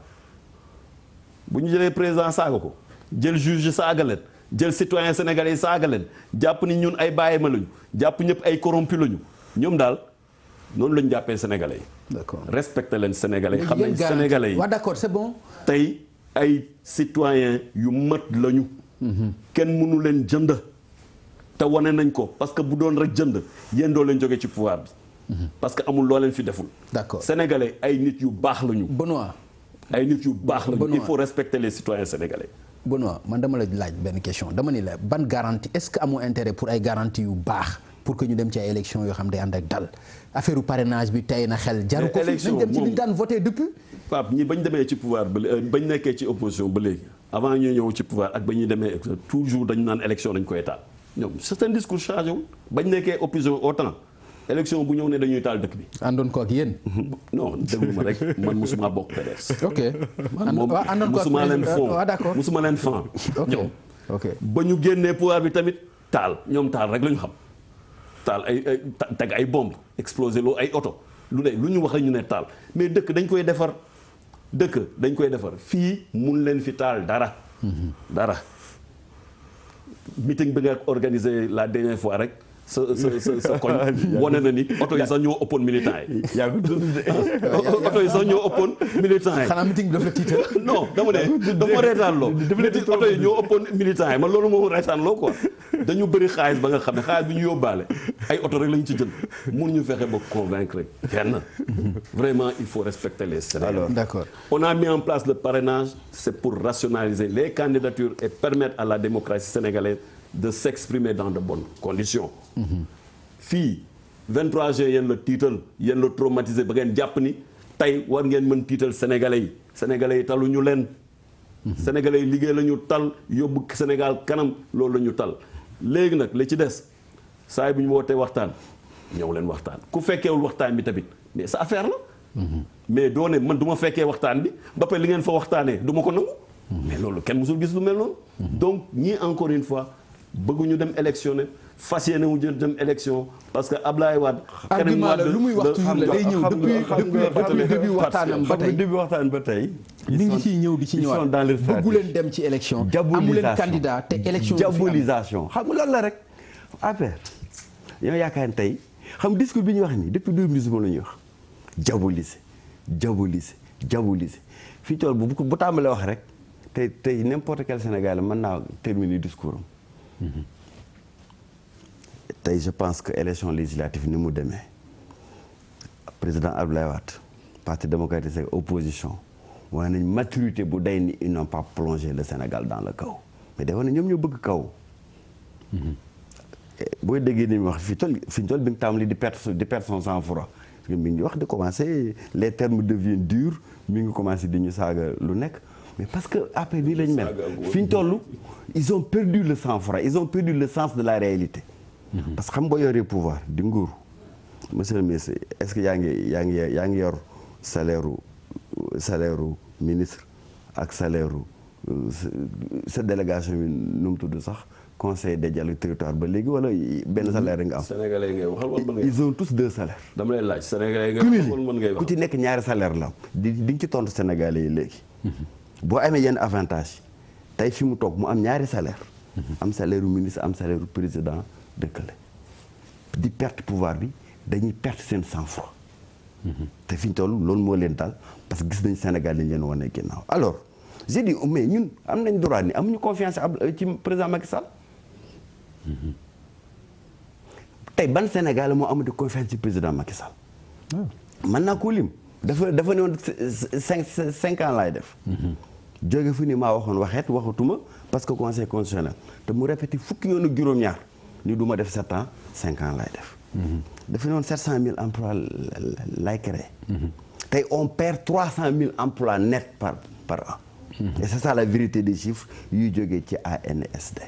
Speaker 5: bu ñu jëlee président saaga ko jël juge saaga leen. jël citoyen sénégalais yi saaga leen jàpp ni ñun ay bàyyi ma lañu jàpp ñëpp ay corrompu lañu ñoom daal noonu lañu jàppee sénégalais yi. d'accord respecté leen sénégalais yi. xam nañ sénégalais yi
Speaker 4: waaw d'accord c'est bon.
Speaker 5: tey ay citoyen yu mat lañu. kenn mënu leen jënd. te wane nañ ko parce que bu doon rek jënd yéen doo leen jóge ci pouvoir bi. parce que amul loo leen fi deful.
Speaker 4: d'accord
Speaker 5: sénégalais ay nit yu baax lañu.
Speaker 4: Benoît.
Speaker 5: ay nit yu baax lañu. il faut respecter les citoyens sénégalais.
Speaker 4: Benoît man dama la laaj benn question dama ni la ban garantie est-ce que amoo intérêt pour ay garantie yu baax pour que ñu dem ci ay élections yoo xam day ànd ak dal affaire parrainage bi tey na xel. jaru ko fi nañ dem ci li daan voté depuis.
Speaker 5: Pape ñi bañ demee ci pouvoir ba bañ nekkee ci opposition ba léegi avant ñuy ñëw ci pouvoir ak ba ñuy demee toujours dañu naan élection dañ koy taal ñoom c'est un discours changé wu bañ nekkee opposition autant élection bu ñëw ne dañuy taal dëkk bi.
Speaker 4: àndoon ko ak yéen.
Speaker 5: non déglu ma rek man musuma bokk PDS.
Speaker 4: ok
Speaker 5: moom musuma leen fond musuma leen fan. ñoom ba ñu génnee pouvoir bi tamit taal ñoom taal rek la ñu xam taal ay teg ay bombe explosé loo ay oto lu ñu wax rek ñu ne taal mais dëkk dañ koy defar fii mun leen fi taal dara. meeting bi nga organisé la dernière fois rek. sa koñ wane na ni oto yi sax ñoo ëppoon militants yi. yaa ngi oto yi sax ñoo ëppoon militants yi.
Speaker 4: xanaa meeting bi dafa tiital.
Speaker 5: non dama reetaan loo. oto yi ñoo ëppoon militants yi man loolu moo reetaan loo quoi. dañu bëri xaalis ba nga xam ne xaalis bi ñu yóbbaale ay oto rek lañu ci jënd mun ñu fexe ba convaincre kenn. vraiment il faut respecter les Sénégalais.
Speaker 4: Alors, d'accord.
Speaker 5: On a mis en place le parrainage c'est pour rationaliser les candidatures et permettre à la démocratie sénégalaise de s'exprimer dans de bonnes conditions. fii 23 juin yéen la tiital yéen la traumatisé ba ngeen jàpp ni tey war ngeen mën tiital sénégalais yi taluñu leen. sénégalais yi liggéey la ñu tal yóbbu Sénégal kanam loolu la ñu tal léegi nag li ci des saa yi bu ñu wootee waxtaan ñëw leen waxtaan ku fekkeewul waxtaan bi tamit mais sa affaire la. mais doo ne man du ma fekkee waxtaan bi ba pare li ngeen fa waxtaanee du ma ko nangu. mais loolu kenn mësul gis lu mel noonu. donc ñii encore une fois. bëgguñu dem électionné fas yéene wu dem élection parce que Ablaye Wade.
Speaker 4: argument la lu muy wax toujours la day ñëw depuis début waxtaanam
Speaker 1: ba tey.
Speaker 4: li ngi ciy ñëw di ci ñëwaat bëggu leen dem ci élection. amu leen candidat te élection
Speaker 1: diabolisation xam nga lan la rek affaire yow yaakaar ne tey xam discours bi ñu wax nii depuis 2012 moom la ñuy wax diaboliser fii tool bu tàmbalee wax rek tey n'importe quel Sénégalais mën naa terminer discours am. tey je pense que élection législative ni mu demee président Abdoulaye Wade parti démocratique ak opposition waaye nañ maturité bu day ni ils n'ont pas plongé le Sénégal dans le chaos mais day wax ne ñoom ñoo bëgg chaos. booy déggee ni mu wax fi ñu toll bi nga tàmbali di perdre son sang-froid parce que mi ngi wax di commencer les termes deviennent durs mi ngi commencer di ñu saaga lu nekk mais parce que après nii lañ mel fi ñu toll ils ont perdu le sang-froid ils ont perdu le sens de la réalité. parce que xam boo yoree pouvoir di nguuru monsieur le ministre est-ce que yaa ngi yor salaire ministre ak salaire sa délégation bi nu mu tudd sax conseil des dialogues territoire ba léegi wala benn salaire nga am.
Speaker 5: Sénégalais ngay waxal wala mën
Speaker 1: ils ont tous 2 salaires.
Speaker 5: dama lay laaj Sénégalais ngay waxal wala mën ngay wax
Speaker 1: ku ci nekk ñaari salaire la am di nga ci tontu Sénégalais yi léegi. boo amee yenn avantage tey fi mu toog mu am ñaari salaire am salaire ministre am salaire président dëkkale di perte pouvoir bi dañuy perte seen sang-froid. te fi ñu toll loolu moo leen dal parce que gis nañ Sénégal lañ leen wane ginnaaw alors j'ai dit mais ñun am nañ droit ni amuñu confiance ci président Macky Sall. tey ban Sénégal moo amati confiance ci président Macky Sall. mën naa koo lim dafa ne woon 5 ans laay def. jóge fu ni maa waxoon waxatuma parce que conseil constitutionnel te mu répété fukki yoon ak juróom-ñaar ni du ma def 7 ans 5 ans laay def. dafa ne woon 700 000 emplois lay créé. tey on perd 300 000 emplois nets par an. et c'est ça la vérité des chiffres yuy jógee ci ANSD.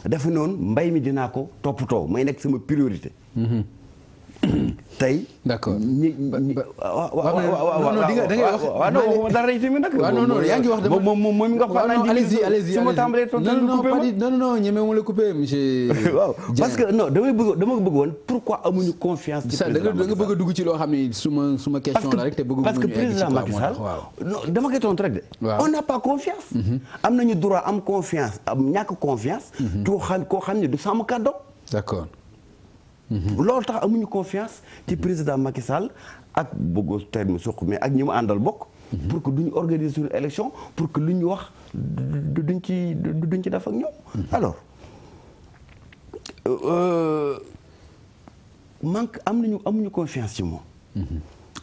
Speaker 1: dafa noonu mbay mi dinaa ko toppatoo may nekk sama priorité. tey.
Speaker 4: d'accord
Speaker 1: waaw non dara itamit nag.
Speaker 4: waaw non yaa ngi wax dama
Speaker 1: moom nga xam naa
Speaker 4: allez-y
Speaker 1: su ma tàmbalee toog
Speaker 4: non ñemewu la coupé monsieur.
Speaker 1: waaw parce que non dama bëgg woon pourquoi amuñu confiance. ci président
Speaker 4: da nga bëgg a dugg ci loo xam ni suma question la rek te bëgg
Speaker 1: parce que président Macky Sall non dama koy tontu rek de. on n'a pas confiance. am nañu droit am confiance am ñàkk confiance. koo xam ne du sàmm kàddoom.
Speaker 4: d'accord.
Speaker 1: loolu tax amuñu confiance ci président Macky Sall ak bëgg terme suq mais ak ñi mu àndal bokk. pour que duñu organiser suñu élection pour que lu ñu wax duñ ci def ak ñoom. alors amuñu confiance ci moom.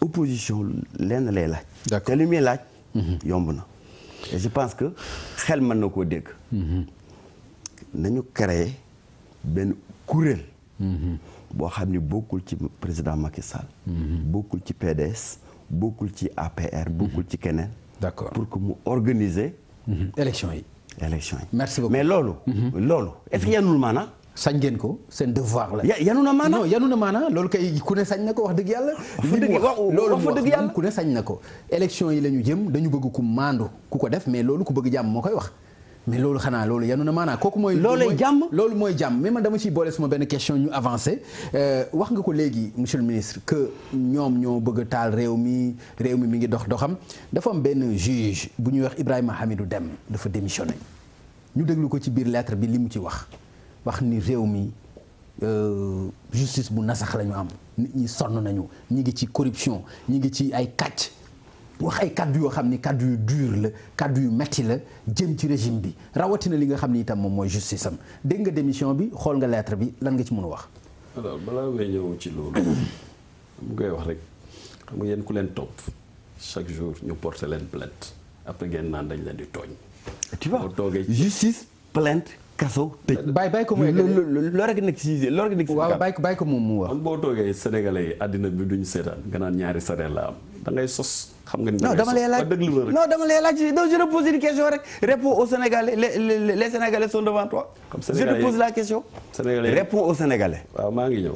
Speaker 1: opposition lenn lay laaj.
Speaker 4: d'accord
Speaker 1: te li muy laaj. yomb na et je pense que xel mën na koo dégg. nañu créer benn kuréel. boo xam ne bokkul ci président Macky Sall. bokkul ci PDS bokkul ci APR bokkul ci keneen.
Speaker 4: d'accord
Speaker 1: pour que mu organiser.
Speaker 4: élection yi.
Speaker 1: merci beaucoup mais loolu. est-ce que yanul maanaa.
Speaker 4: sañ ngeen ko seen devoir la.
Speaker 1: yanu na maanaa
Speaker 4: non yanu na maanaa loolu kay ku ne sañ na ko wax dëgg yàlla.
Speaker 1: wax fa dëgg yàlla
Speaker 4: ku ne sañ na ko. élection yi la ñu jëm dañu bëgg ku maandu ku ko def mais loolu ku bëgg jàmm moo koy wax. mais loolu xanaa loolu yanu na maanaa kooku mooy.
Speaker 1: loolay jàmm
Speaker 4: loolu mooy jàmm mais man dama ciy boole sama benn question ñu avancé wax nga ko léegi monsieur le ministre que ñoom ñoo bëgg a taal réew mi mi ngi doxam dafa am benn juge bu ñuy wax Ibrahima Hamidou Dème dafa démissionné ñu déglu ko ci biir lettre bi li mu ci wax ni réew mi justice bu nasax la ñu am nit ñi sonn nañu ñi ngi ci corruption ñi ngi ci ay kàcc. wax ay kaddu yoo xam ni kaddu yu dur la kaddu yu metti la jëm ci régime bi rawatina li nga xam ni itam moom mooy justice am dégg nga démission bi xool nga lettre bi lan nga ci mën a wax.
Speaker 5: alors balaa ngay ñëw ci loolu mu koy wax rek xam nga yéen ku leen topp chaque jour ñu porter leen plainte après ngeen naan dañ leen di tooñ.
Speaker 1: tu vois justice plainte kaso tëj.
Speaker 4: bàyyi ko mu
Speaker 1: loo rek nekk ci
Speaker 4: waaw bàyyi ko moom mu wax.
Speaker 5: man boo toogee sénégalais yi àddina bi duñu seetaan nga naan ñaari salaire la am da ngay sos. xam nga ni
Speaker 1: dama lay laaj je te pose une question rek réponds aux Sénégalais les Sénégalais sont devant toi. je te pose la question.
Speaker 5: Sénégalais
Speaker 1: réponds aux Sénégalais.
Speaker 5: waaw maa ngi ñëw.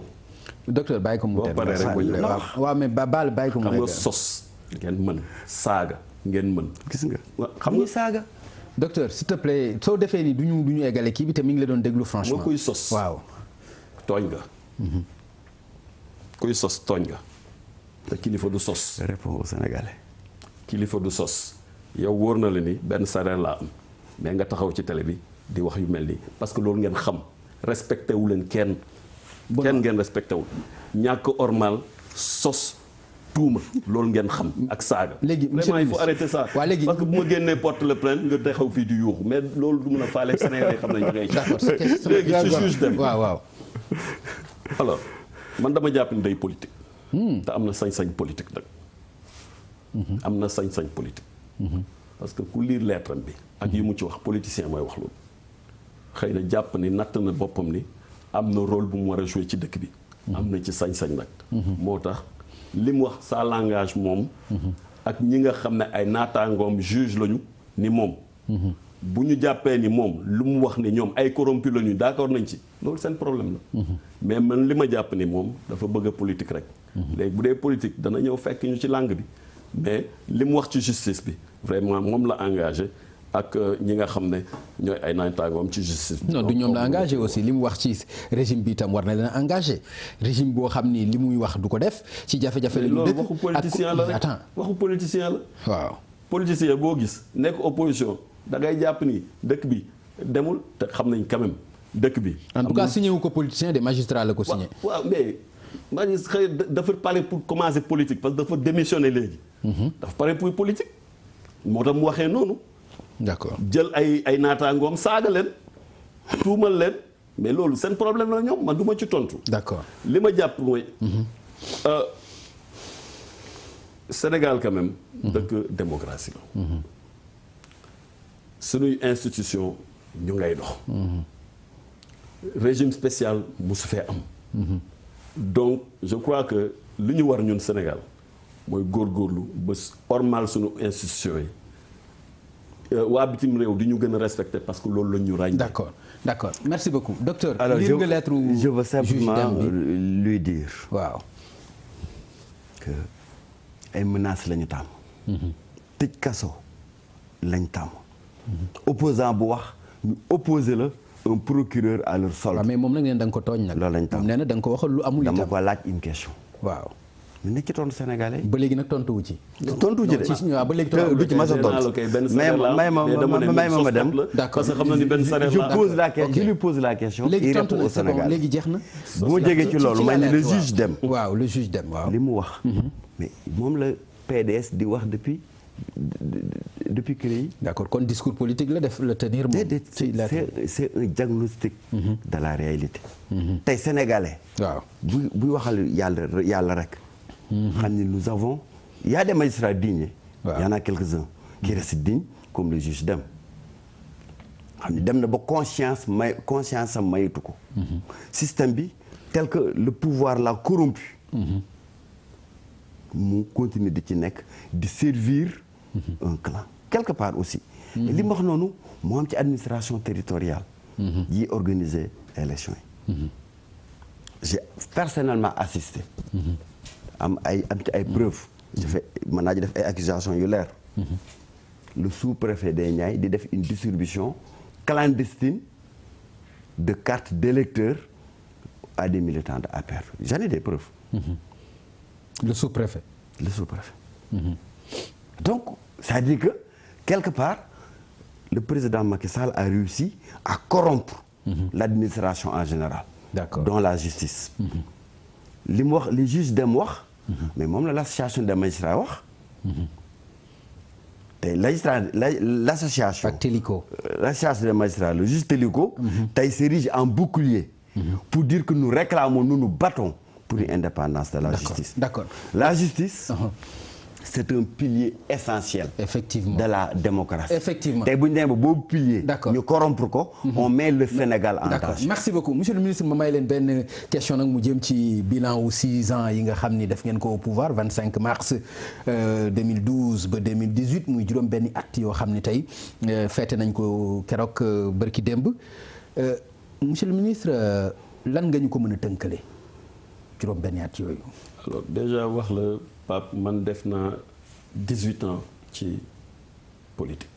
Speaker 4: docteur bàyyi ko mu teel waaw mais baal bàyyi ko mu.
Speaker 5: xam nga sos ngeen mën saaga ngeen mën.
Speaker 1: gis nga
Speaker 5: xam nga
Speaker 1: saaga.
Speaker 4: docteur s'il te plaît soo defee ni du ñu eggale kii bi te mi ngi la doon déglu franchement.
Speaker 5: nga kuy sos
Speaker 4: waaw.
Speaker 5: tooñ nga. kuy sos tooñ nga. te kilifa du sos.
Speaker 1: réponds aux Sénégalais.
Speaker 5: kilifa du sos yow wóor na la ni benn salaire laa am mais nga taxaw ci télé bi di wax yu mel nii parce que loolu ngeen xam respecté wu leen kenn kenn ngeen respecté wul ñàkk ormal sos tuuma loolu ngeen xam ak saaga.
Speaker 4: léegi
Speaker 5: vraiment il faut arrêter ça.
Speaker 4: waaw léegi
Speaker 5: parce que bu ma génnee porte le plainte nga taxaw fii di yuuxu mais loolu du mun a faale Sénégalais xam nañu ngay.
Speaker 4: d'accord
Speaker 5: léegi ci juge dem
Speaker 4: waaw.
Speaker 5: alors man dama jàpp ni day politique. te am na sañ-sañ politique nag. am na sañ-sañ politique. parce que ku lire lettre bi. ak yi mu ci wax politicien mooy wax loolu. xëy na jàpp ni natt na boppam ni am na rôle bu mu war a jouer ci dëkk bi. am na ci sañ-sañ nag. moo tax li mu wax sa langage moom. ak ñi nga xam ne ay naataangoom juge lañu ni moom. bu ñu jàppee ni moom lu mu wax ni ñoom ay corrompu lañu d'accord nañ ci loolu seen problème la. mais man li ma jàpp ni moom dafa bëgg a politique rek. léegi bu dee politique dana ñëw fekk ñu ci langue bi mais li mu wax ci justice bi vraiment moom la engagé. ak ñi nga xam ne ñooy ay naataangoom ci justice.
Speaker 4: non du ñoom la engagé aussi li mu wax ci régime bi itam war na leen engagé régime boo xam ni li muy wax du ko def ci jafe-jafe la ñu dëkk.
Speaker 5: waxu politicien la rek waxu politicien la.
Speaker 4: waaw
Speaker 5: politicien boo gis nekk opposition da ngay jàpp ni dëkk bi demul te xam nañ quand même dëkk bi.
Speaker 4: en tout cas signé wu ko politicien des magistrats la ko signé.
Speaker 5: waaw mais magistrat dafa pare pour commencer politique parce que dafa démissionné léegi. dafa pare pour politique moo tax mu waxee noonu.
Speaker 4: d'accord
Speaker 5: jël ay naataangoom saaga leen tuumal leen mais loolu seen problème la ñoom man du ma ci tontu.
Speaker 4: d'accord
Speaker 5: li ma jàpp mooy. Sénégal quand même. dëkk démocratie la. suñuy institution ñu ngay dox. régime spécial musu fee am. donc je crois que li ñu war ñun Sénégal mooy góorgóorlu ba ormal suñu institution yi. waa bitim réew di ñu gën a respecter parce que loolu la ñu ràññee.
Speaker 4: d'accord merci beaucoup docteur.
Speaker 1: alors
Speaker 4: lire nga lettre
Speaker 1: je veux simplement lui dire.
Speaker 4: waaw.
Speaker 1: que ay menaces la ñu tàmm. tëj kaso lañ tàmm. opposant bu wax ñu opposé la un procureur à leur solde.
Speaker 4: waaw mais moom nag nee na da nga ko tooñ nag.
Speaker 1: loolu lañ tàmm
Speaker 4: moom nee na da nga ko waxal lu amul itam.
Speaker 1: dama ko laaj une question.
Speaker 4: waaw.
Speaker 1: ñu nekk ci tontu sénégalais.
Speaker 4: ba léegi nag tontu wu ci.
Speaker 1: tontu wu ci de
Speaker 4: waaw ba léegi tontu
Speaker 1: du ci mas a tontu may ma dem.
Speaker 4: d'accord
Speaker 5: parce que xam na ni benn salaire la.
Speaker 1: je lui pose la question.
Speaker 4: léegi
Speaker 1: il
Speaker 4: tontu
Speaker 1: répond au Sénégal
Speaker 4: léegi jeex na.
Speaker 1: bu ma jógee ci loolu may ni le juge dem.
Speaker 4: waaw le juge dem waaw.
Speaker 1: li mu wax. mais moom la PDS di wax depuis CREI.
Speaker 4: d'accord kon discours politique la def la tenir moom.
Speaker 1: c'est un diagnostic. de la réalité. tey sénégalais.
Speaker 4: waaw
Speaker 1: buy waxal yàlla rek. xam ni nous avons il y a des magistrats dignes. il y en a quelques-uns qui restent dignes comme le juge Dème. xam ni dem na ba conscience am mayitu ko. système bi tel que le pouvoir l'a corrompu. mu continuer di ci nekk di servir un clan quelque part aussi. li ma wax noonu moo am ci administration territoriale. yi organiser élection yi. j'ai personnellement assisté. am ci ay preuves. mën naa ci def ay accusations yu leer. le sous-préfet des Niayes di def une distribution clandestine de cartes d'électeurs à des militants de APR j'en ai des preuves.
Speaker 4: le sous-préfet.
Speaker 1: donc c'est-à-dire que quelque part le président Macky Sall a réussi à corrompre. l'administration en général.
Speaker 4: d'accord
Speaker 1: dont la justice. li mu wax li juge dem wax. mais moom la l'association des magistrats wax. tey l'association.
Speaker 4: ak Télico.
Speaker 1: l'association des magistrats le juge Télico. tey s'érige en bouclier. pour dire que nous réclamons nous battons pour une indépendance de la justice.
Speaker 4: d'accord
Speaker 1: la justice. c'est un pilier essentiel.
Speaker 4: effectivement
Speaker 1: de la démocratie.
Speaker 4: effectivement
Speaker 1: tey bu ñu demee ba boobu pilier.
Speaker 4: d'accord
Speaker 1: ñu corrompre ko. on met le Sénégal en
Speaker 4: d'accord
Speaker 1: danger.
Speaker 4: merci beaucoup monsieur le ministre ma may leen benn question nag mu jëm ci bilan wu 6 ans yi nga xam ni def ngeen ko au pouvoir 25 mars 2012 ba 2018 muy juróom benni at yoo xam ni tey feete nañ ko keroog bërki démb monsieur le ministre lan nga ñu ko mën a tënkale juróom benni at yooyu.
Speaker 5: alors déjà wax la Pape man def naa 18 ans ci politique.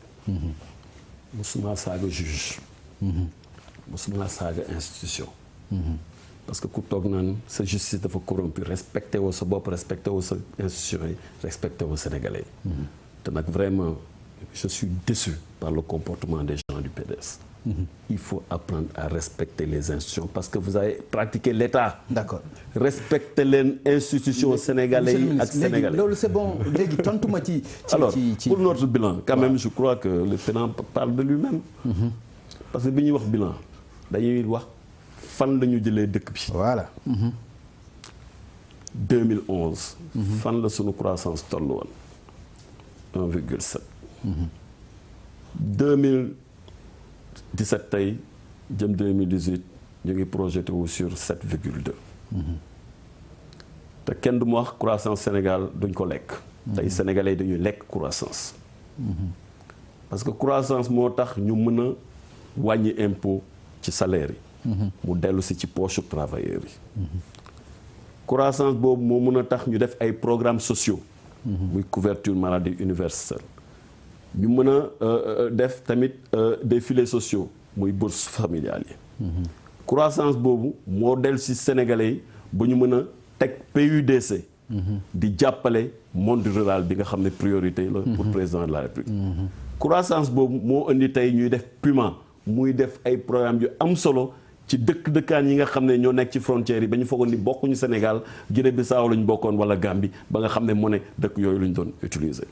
Speaker 5: musuma saaga juge. musuma saaga institution. parce que ku toog naan sa justice dafa corrompu respecté woo sa bopp respecté woo sa institution yi respecté woo Sénégalais yi. te nag vraiment je suis déçu par le comportement des gens du PDS. il faut apprendre à respecter les institutions parce que vous avez pratiqué l'État.
Speaker 4: D'accord.
Speaker 5: Respecter leen institutions sénégalais yi ak sénégalais.
Speaker 4: loolu c'est bon léegi tontu ma ci.
Speaker 5: alors pour notre bilan quand même je crois que le bilan parle de lui-même. parce que bi ñuy wax bilan dañuy wax fan la ñu jëlee dëkk bi.
Speaker 4: voilà.
Speaker 5: 2011. fan la sunu croissance toll woon 1,7. 2017 tey jëm 2018 ñu ngi projeté wu sur 7,2. te kenn du ma wax croissance Sénégal duñ ko lekk. tey sénégalais dañuy lekk croissance. parce que croissance moo tax ñu mën a wàññi impôt ci salaire yi. mu dellu si ci poche travailleurs yi. croissance boobu moo mën a tax ñu def ay programmes sociaux. muy couverture maladie universelle. ñu mën a def tamit des filets sociaux muy bourse familiale yi. croissance boobu moo dellu si sénégalais yi ba ñu mën a teg PUDC. di jàppale monde rural bi nga xam ne priorité la. pour président de la République. croissance boobu moo indi tey ñuy def PUMA muy def ay programmes yu am solo ci dëkkaan yi nga xam ne ñoo nekk ci frontières yi ba ñu foogoon ni bokkuñu Sénégal Guinée-Bissau la ñu bokkoon wala Gambie ba nga xam ne monnaie dëkk yooyu la ñu doon utiliser.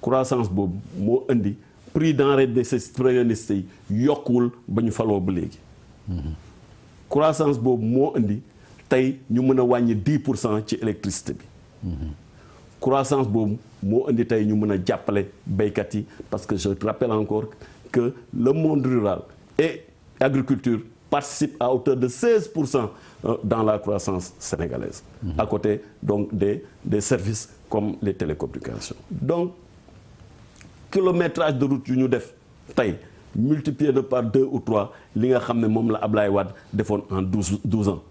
Speaker 5: croissance boobu moo indi prix denrées nécessaires yi yokkuwul ba ñu faloo ba léegi. croissance boobu moo indi tey ñu mën a wàññi 10% ci électricité bi. croissance boobu moo indi tey ñu mën a jàppale béykat yi parce que je rappelle encore que le monde rural et agriculture participent à hauteur de 16% dans la croissance sénégalaise. À côté donc des services comme les télécommunications. Donc kilométrage de route yu ñu def tey multiplié de par 2 ou 3 li nga xam ne moom la Ablaye Wade defoon en 12 ans.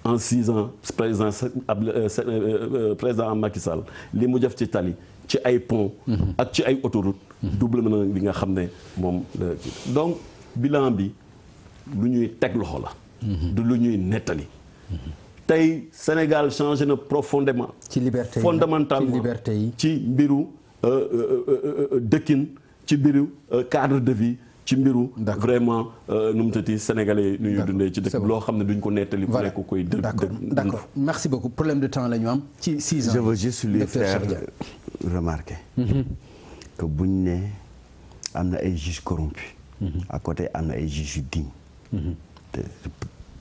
Speaker 5: En 6 ans président Macky Sall li mu def ci tali ci ay pont ak ci ay autoroute double na li nga xam ne moom la donc bilan bi lu ñuy teg loxo la. du lu ñuy nettali. tey Sénégal changé na profondément.
Speaker 4: ci liberté yi
Speaker 5: fondamentalement ci mbiru dëkkin ci mbiru cadre de vie. ci mbiru vraiment nu mu tëddee sénégalais nu ñu dundee ci dëkk loo xam ne duñ ko nettali. fu nekk koy
Speaker 4: d'accord merci beaucoup problème de temps la ñu am ci 6 ans.
Speaker 1: je veux juste lui faire remarquer. que buñ ne am na ay juges corrompus. à côté am na ay juges yu dignes.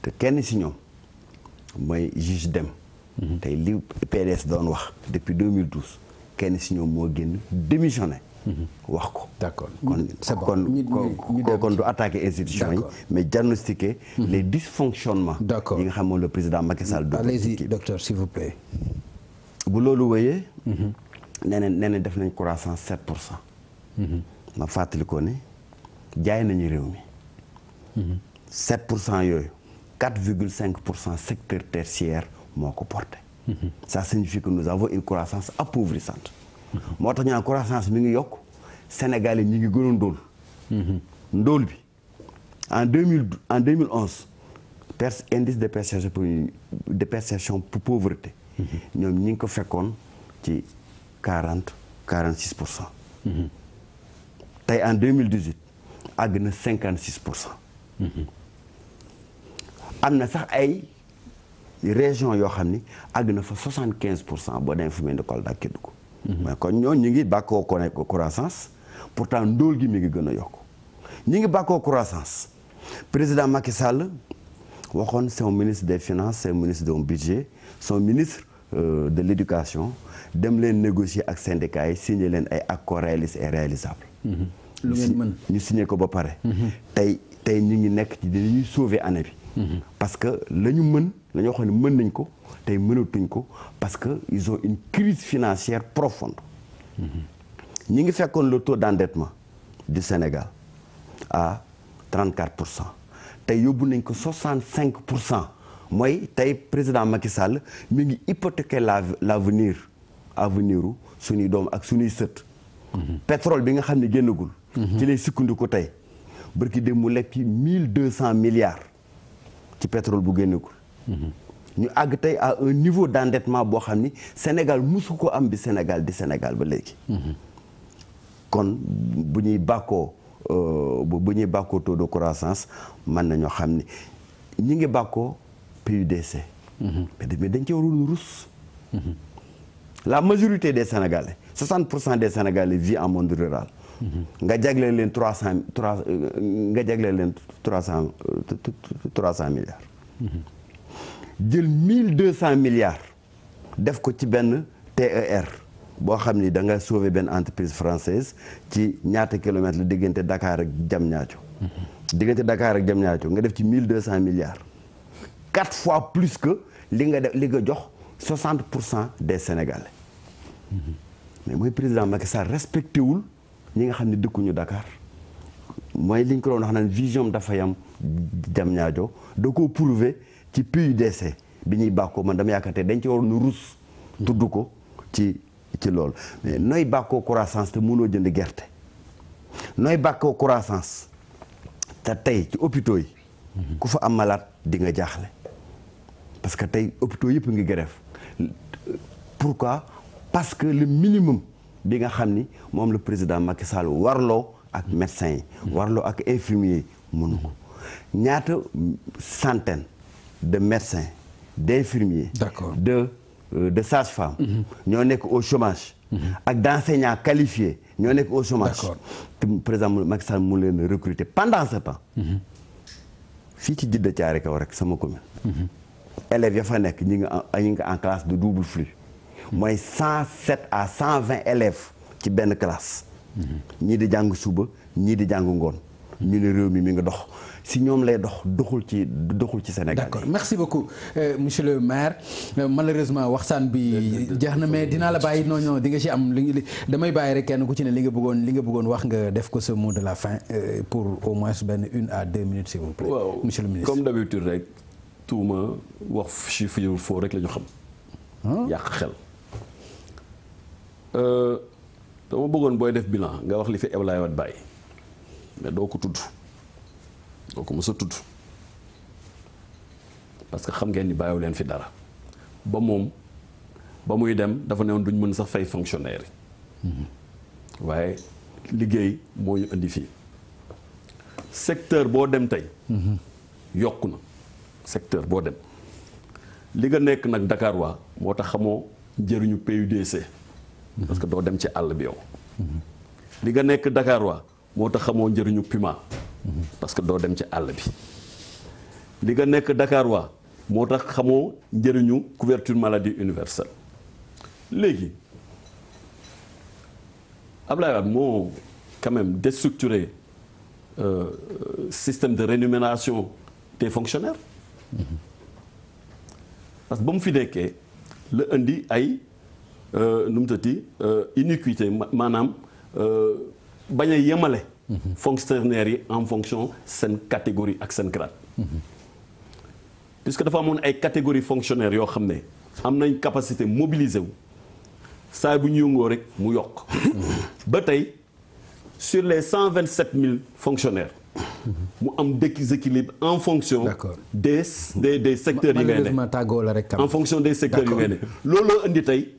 Speaker 1: te kenn si ñoom mooy juge Dème. tey li PDS doon wax depuis 2012 kenn si ñoom moo génn démissionné. wax ko.
Speaker 4: d'accord
Speaker 1: c'est bon kon du attaquer institution yi mais diagnostiquer les dysfonctionnements. d'accord yi nga xam moom le président Macky Sall.
Speaker 4: allez-y docteur s'il vous plaît.
Speaker 1: bu loolu wéyee. nee na def nañ croissance 7%. ma fàttali ko ne jaay nañu réew mi. 7% yooyu 4,5% secteur tertiaire moo ko porté. ça signifie que nous avons une croissance appauvissante. moo tax ñu naan croissance mi ngi yokk Sénégal yi ñu ngi gën a ndóol. ndóol bi en 2011 indice de perception pour pauvreté. ñoom ñi ngi ko fekkoon ci 46%. tey en 2018 àgg na 56%. am na sax ay régions yoo xam ni àgg na fa 75% boo demee fu mel ni Kolda ak Kédougou. mais kon ñooñu ñu ngi bàkkoo croissance pourtant ndóol gi mi ngi gën a yokk ñu ngi bàkkoo croissance président Macky Sall waxoon son ministre des finances son ministre du budget son ministre de l'éducation dem leen négocier ak syndicats yi signer leen ay accords réalistes et réalisables.
Speaker 4: lu ngeen mën
Speaker 1: ñu signer ko ba pare. tey ñu ngi nekk ci dañuy sauver année bi. parce que la ñu mën la ñoo xam ne mën nañ ko tey mënatuñ ko parce que ils ont une crise financière profonde. ñi ngi fekkoon le taux d'endettement du Sénégal à 34%. tey yóbbu nañ ko 65%. mooy tey président Macky Sall mi ngi hypothéquer l'avenir u suñuy doom ak suñuy sët. pétrole bi nga xam ne génnagul. ci lay sukkandiku tey barki dem mu lekk 1200 milliards ci pétrole bu génnagul. ñu àgg tey à un niveau d'endettement boo xam ni Sénégal musu ko am bi Sénégal di Sénégal ba léegi. kon bu ñuy bàkkoo bu ñuy bàkkoo taux de croissance mën nañoo xam ni ñi ngi bàkkoo PUDC. mais dañ ci waroon rus. la majorité des Sénégalais 60% des Sénégalais vivent en monde rural. nga jagleel leen 300 milliards. jël 1200 milliards def ko ci benn TER boo xam ni da nga sauver benn entreprise française ci ñaata kilomètres la diggante Dakar ak Diamniadio. diggante Dakar ak Diamniadio nga def ci 1200 milliards. 4 fois plus que li nga jox 60% des Sénégalais. mais mooy président Macky Sall respecté wul ñi nga xam ne dëkkuñu Dakar mooy li ñu ko doon wax naan vision dafa yam Diamniadio da koo prouver ci PUDC bi ñuy bàkkoo man dama yaakaar te dañ ci waroon rus tudd ko ci loolu mais nooy bàkkoo croissance te mënoo jënd gerte nooy bàkkoo croissance te tey ci hôpitaux yi ku fa am malade di nga jaaxle parce que tey hôpitaux yëpp ngi grève pourquoi parce que le minimum bi nga xam ni moom le président Macky Sall warloo ak médecins yi warloo ak infirmiers yi mënu ko ñaata centaines de médecins d'infirmiers de sages-femmes ñoo nekk au chômage ak d'enseignants qualifiés ñoo nekk au chômage te président Macky Sall mu leen recruter pendant ce temps fii ci Djiddah Thiaroye Kaw rek sama commune élèves ya fa nekk ñi nga en classe de double flux mooy 107 à 120 élèves ci benn classe ñii di jàng suba ñii di jàng ngoon ñu ne réew mi nga dox si ñoom lay doxul ci Sénégal.
Speaker 4: d'accord merci beaucoup monsieur le maire malheureusement waxtaan bi jeex na mais dinaa la bàyyi non di nga ci am damay bàyyi rek kenn ku ci ne li nga bëggoon wax nga def ko ce mot de la fin pour au moins benn 1 à 2 minutes s'il vous plaît.
Speaker 5: waaw
Speaker 4: monsieur le ministre
Speaker 5: comme d'habitude rek tuuma wax chiffre yu faux rek la ñu xam. yàq xel. dama bëggoon booy def bilan nga wax li fi Abdoulaye Wade bàyyi mais doo ko tudd doo ko mës a tudd parce que xam ngeen ni bàyyiwu leen fi dara ba muy dem dafa ne woon duñ mën sax fay fonctionnaire yi waaye liggéey moo ñu indi fii secteur boo dem tey yokku na secteur boo dem li nga nekk nag Dakar waa moo tax xamoo njëriñu PUDC parce que doo dem ci àll bi yow li nga nekk Dakar waa moo tax xamoo njëriñu Puma parce que doo dem ci àll bi li nga nekk Dakar waa moo tax xamoo njëriñu couverture maladie universelle léegi Abdoulaye Wade moo quand même déstructuré système de rémunération des fonctionnaires parce que ba mu fi nekkee la indi ay nu mu tëddee iniquité maanaam bañ a yemale fonctionnaires yi en fonction seen catégorie ak seen grade puisque dafa amoon ay catégorie fonctionnaires yoo xam ne am nañ capacité mobiliser wu saa bu ñu yëngoo rek mu yokk ba tey sur les 127 000 fonctionnaires mu am déséquilibre en fonction des secteurs yi ngay ne en fonction des secteurs yi ngay ne looloo indi tey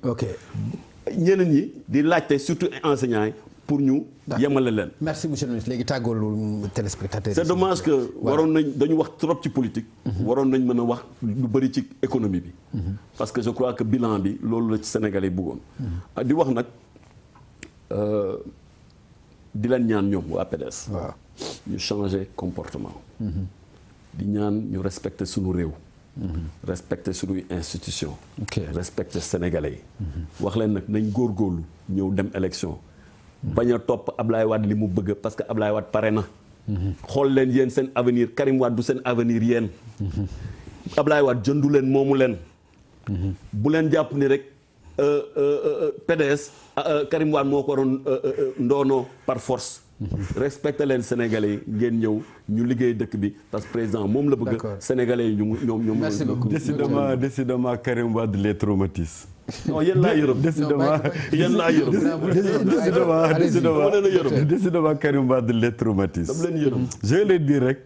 Speaker 5: ñeneen ñi di laajte surtout enseignants yi pour ñu yemale leen.
Speaker 4: merci monsieur le ministre léegi tàggoolu téléspectateurs
Speaker 5: c'est dommage que waroon nañ dañu wax trop ci politique waroon nañ mën a wax lu bëri ci économie bi parce que je crois que bilan bi loolu la ci Sénégalais yi bëggoon di wax nag di leen ñaan ñoom waa PDS ñu changer comportement di ñaan ñu respecter suñu réew respecter suñuy institution respecter Sénégalais yi wax leen nag nañ góorgóorlu ñëw dem élection bañ a topp Ablaye Wade li mu bëgg parce que Ablaye Wade pare na xool leen yéen seen avenir Karim Wade du seen avenir yéen Ablaye Wade jëndu leen moomu leen bu leen jàpp ni rek PDS Karim Wade moo ko waroon ndoonoo par force respecté leen Sénégalais yi ngeen ñëw ñu liggéey dëkk bi parce que président moom la bëgg Sénégalais yi ñoom
Speaker 4: merci beaucoup
Speaker 1: décidément Karim Wade les traumatise.
Speaker 5: non yéen laa yërëm yéen laa yërëm
Speaker 1: décidément Karim Wade les traumatise.
Speaker 5: dam leen yërëm
Speaker 1: je vais leur dire rek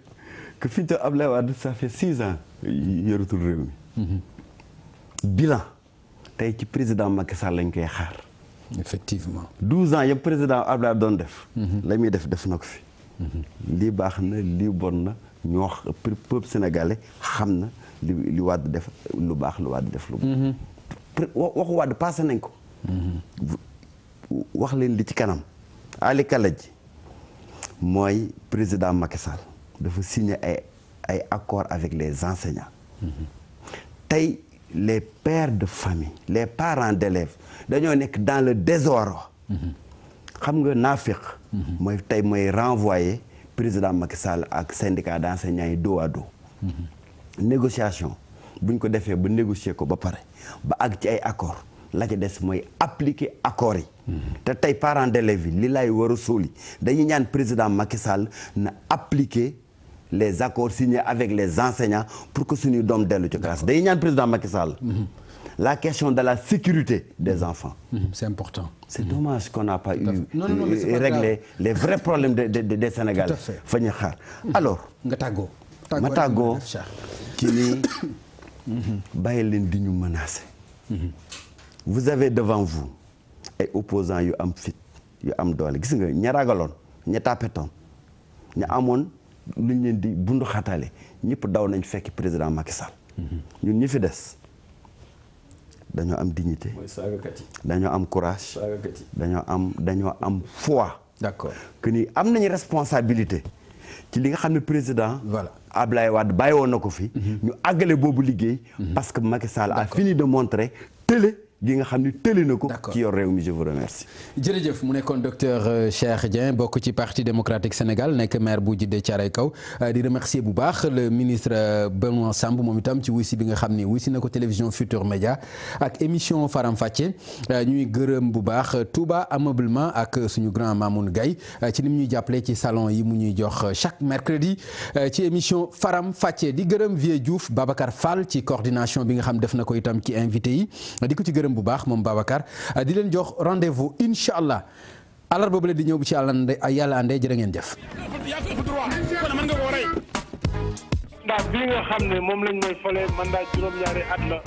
Speaker 1: que fi ñu toll Abdoulaye Wade ça fait 6 ans yëratul réew mi. bilan tey ci président Macky Sall lañ koy xaar.
Speaker 4: effectivement
Speaker 1: 12 ans yëpp président Abdoulaye doon def. la muy def na ko fi. lii baax na lii bon na ñu wax peuple sénégalais xam na li Wade def lu baax lu Wade def lu bon. waxu Wade passé nañ ko. wax leen li ci kanam. Ali Kalaji mooy président Macky Sall dafa signé ay accords avec les enseignants. tey les pères de famille les parents d'élèves dañoo nekk dans le désordre. xam nga naafiq mooy tey mooy renvoyer président Macky Sall ak syndicat d'enseignants yi dos à dos. négociation buñ ko defee ba négocier ko ba pare ba àgg ci ay accords la ca des mooy appliquer accords yi. te tey parents d'élèves yi li lay war a sóoli dañuy ñaan président Macky Sall na appliquer les accords signés avec les enseignants pour que suñuy doom dellu ci classe dañuy ñaan président Macky Sall. la question de la sécurité des enfants.
Speaker 4: C'est important.
Speaker 1: C'est dommage qu'on n'a pas eu régler les vrais problèmes des Sénégalais.
Speaker 4: Tout à fait.
Speaker 1: fa ñu xaar alors.
Speaker 4: nga tàggoo.
Speaker 1: ma tàggoo ki ni bàyyi leen di ñu menacer. vous avez devant vous ay opposants yu am fit yu am doole gis nga ña ragaloon ña tapetoon ña amoon lu ñu leen di bundu xataale ñëpp daw nañ fekk président Macky Sall. ñun ñi fi des. dañoo am dignité.
Speaker 5: mooy saagakat yi.
Speaker 1: dañoo am courage.
Speaker 5: saagakat yi.
Speaker 1: dañoo am foi.
Speaker 4: d'accord
Speaker 1: que ni am nañu responsabilité ci li nga xam ne président.
Speaker 4: voilà
Speaker 1: Ablaye Wade bàyyi woon na ko fi. ñu àggale boobu liggéey. parce que Macky Sall a fini de montrer télé gi nga xam ne télé na ko. ci yor réew mi je vous remercie.
Speaker 4: jërëjëf mu nekkoon docteur Cheikh Dieng bokk ci parti démocratique Sénégal nekk maire bu Djiddah Thiaroye Kaw di remercier bu baax le ministre Benoît Sambou moom itam ci wuysi bi nga xam ni wuysi na ko télévision Futur Média ak émission Faram Facce ñuy gërëm bu baax Touba Ameublement ak suñu grand Mamoun Gaye ci ni mu ñuy jàppale ci salon yi mu ñuy jox chaque mercredi ci émission Faram Facce di gërëm Vieux Diouf Babacar Fall ci coordination bi nga xam def na ko itam ci invité yi di ko ci gërëm bu baax moom Babacar di leen jox rendez-vous incha allah àllarba boobu la di ñëw bu ci yàlla àndee jërë ngeen jëf.
Speaker 2: yaa ko ëpp droit kon mën nga koo rey.
Speaker 3: ndax bii nga xam ne moom lañ may fale mandat juróom-ñaari at la.